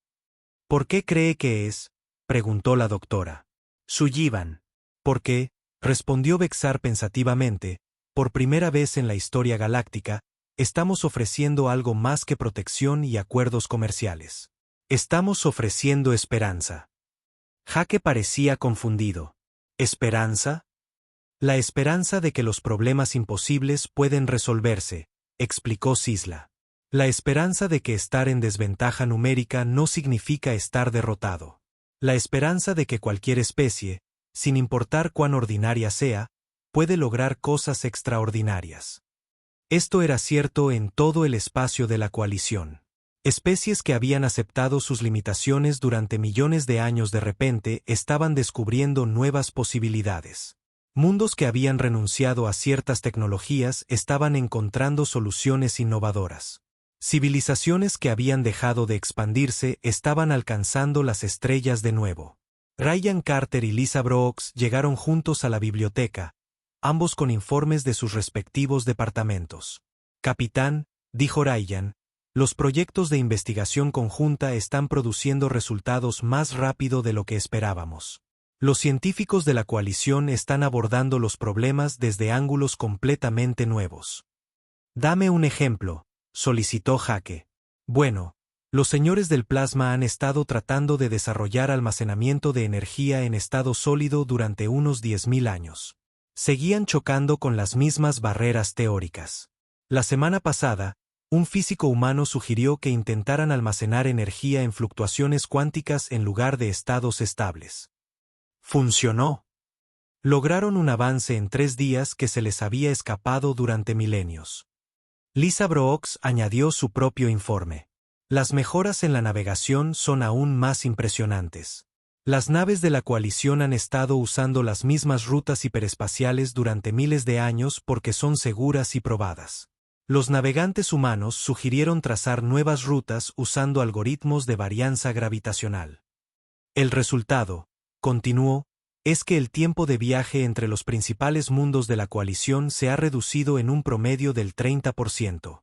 ¿Por qué cree que es?, preguntó la doctora. Sullivan. ¿Por qué?, respondió Bexar pensativamente, por primera vez en la historia galáctica, estamos ofreciendo algo más que protección y acuerdos comerciales. Estamos ofreciendo esperanza. Jake parecía confundido. ¿Esperanza? La esperanza de que los problemas imposibles pueden resolverse, explicó Sisla. La esperanza de que estar en desventaja numérica no significa estar derrotado. La esperanza de que cualquier especie, sin importar cuán ordinaria sea, puede lograr cosas extraordinarias. Esto era cierto en todo el espacio de la coalición. Especies que habían aceptado sus limitaciones durante millones de años de repente estaban descubriendo nuevas posibilidades. Mundos que habían renunciado a ciertas tecnologías estaban encontrando soluciones innovadoras. Civilizaciones que habían dejado de expandirse estaban alcanzando las estrellas de nuevo. Ryan Carter y Lisa Brooks llegaron juntos a la biblioteca, ambos con informes de sus respectivos departamentos. Capitán, dijo Ryan, los proyectos de investigación conjunta están produciendo resultados más rápido de lo que esperábamos. Los científicos de la coalición están abordando los problemas desde ángulos completamente nuevos. Dame un ejemplo, solicitó Jake. Bueno, los señores del plasma han estado tratando de desarrollar almacenamiento de energía en estado sólido durante unos 10.000 años. Seguían chocando con las mismas barreras teóricas. La semana pasada, un físico humano sugirió que intentaran almacenar energía en fluctuaciones cuánticas en lugar de estados estables. Funcionó. Lograron un avance en 3 días que se les había escapado durante milenios. Lisa Brooks añadió su propio informe. Las mejoras en la navegación son aún más impresionantes. Las naves de la coalición han estado usando las mismas rutas hiperespaciales durante miles de años porque son seguras y probadas. Los navegantes humanos sugirieron trazar nuevas rutas usando algoritmos de varianza gravitacional. El resultado, continuó, es que el tiempo de viaje entre los principales mundos de la coalición se ha reducido en un promedio del 30%.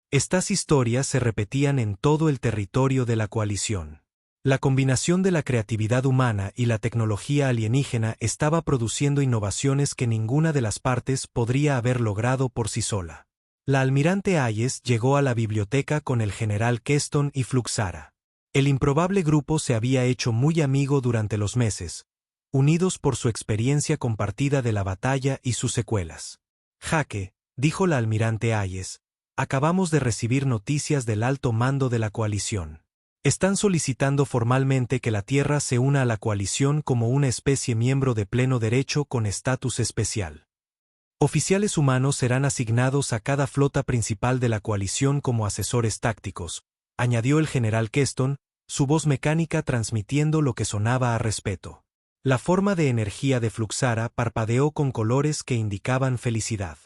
Estas historias se repetían en todo el territorio de la coalición. La combinación de la creatividad humana y la tecnología alienígena estaba produciendo innovaciones que ninguna de las partes podría haber logrado por sí sola. La almirante Hayes llegó a la biblioteca con el general Keston y Fluxara. El improbable grupo se había hecho muy amigo durante los meses, unidos por su experiencia compartida de la batalla y sus secuelas. Jake, dijo la almirante Hayes, acabamos de recibir noticias del alto mando de la coalición. Están solicitando formalmente que la Tierra se una a la coalición como una especie miembro de pleno derecho con estatus especial. Oficiales humanos serán asignados a cada flota principal de la coalición como asesores tácticos, añadió el general Keston, su voz mecánica transmitiendo lo que sonaba a respeto. La forma de energía de Fluxara parpadeó con colores que indicaban felicidad.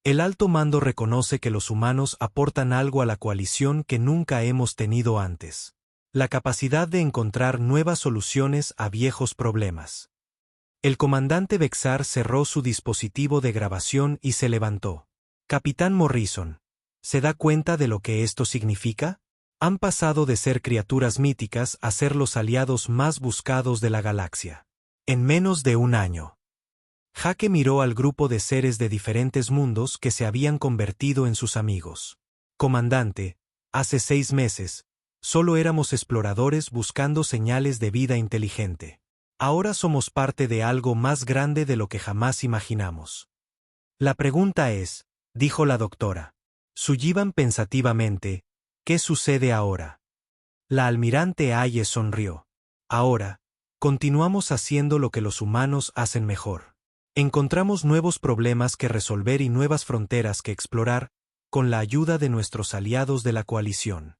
El alto mando reconoce que los humanos aportan algo a la coalición que nunca hemos tenido antes. La capacidad de encontrar nuevas soluciones a viejos problemas. El comandante Bexar cerró su dispositivo de grabación y se levantó. Capitán Morrison, ¿se da cuenta de lo que esto significa? Han pasado de ser criaturas míticas a ser los aliados más buscados de la galaxia. En menos de un año. Jake miró al grupo de seres de diferentes mundos que se habían convertido en sus amigos. Comandante, hace 6 meses, solo éramos exploradores buscando señales de vida inteligente. Ahora somos parte de algo más grande de lo que jamás imaginamos. La pregunta es, dijo la doctora. Sullivan pensativamente, ¿qué sucede ahora? La almirante Ayes sonrió. Ahora, continuamos haciendo lo que los humanos hacen mejor. Encontramos nuevos problemas que resolver y nuevas fronteras que explorar, con la ayuda de nuestros aliados de la coalición.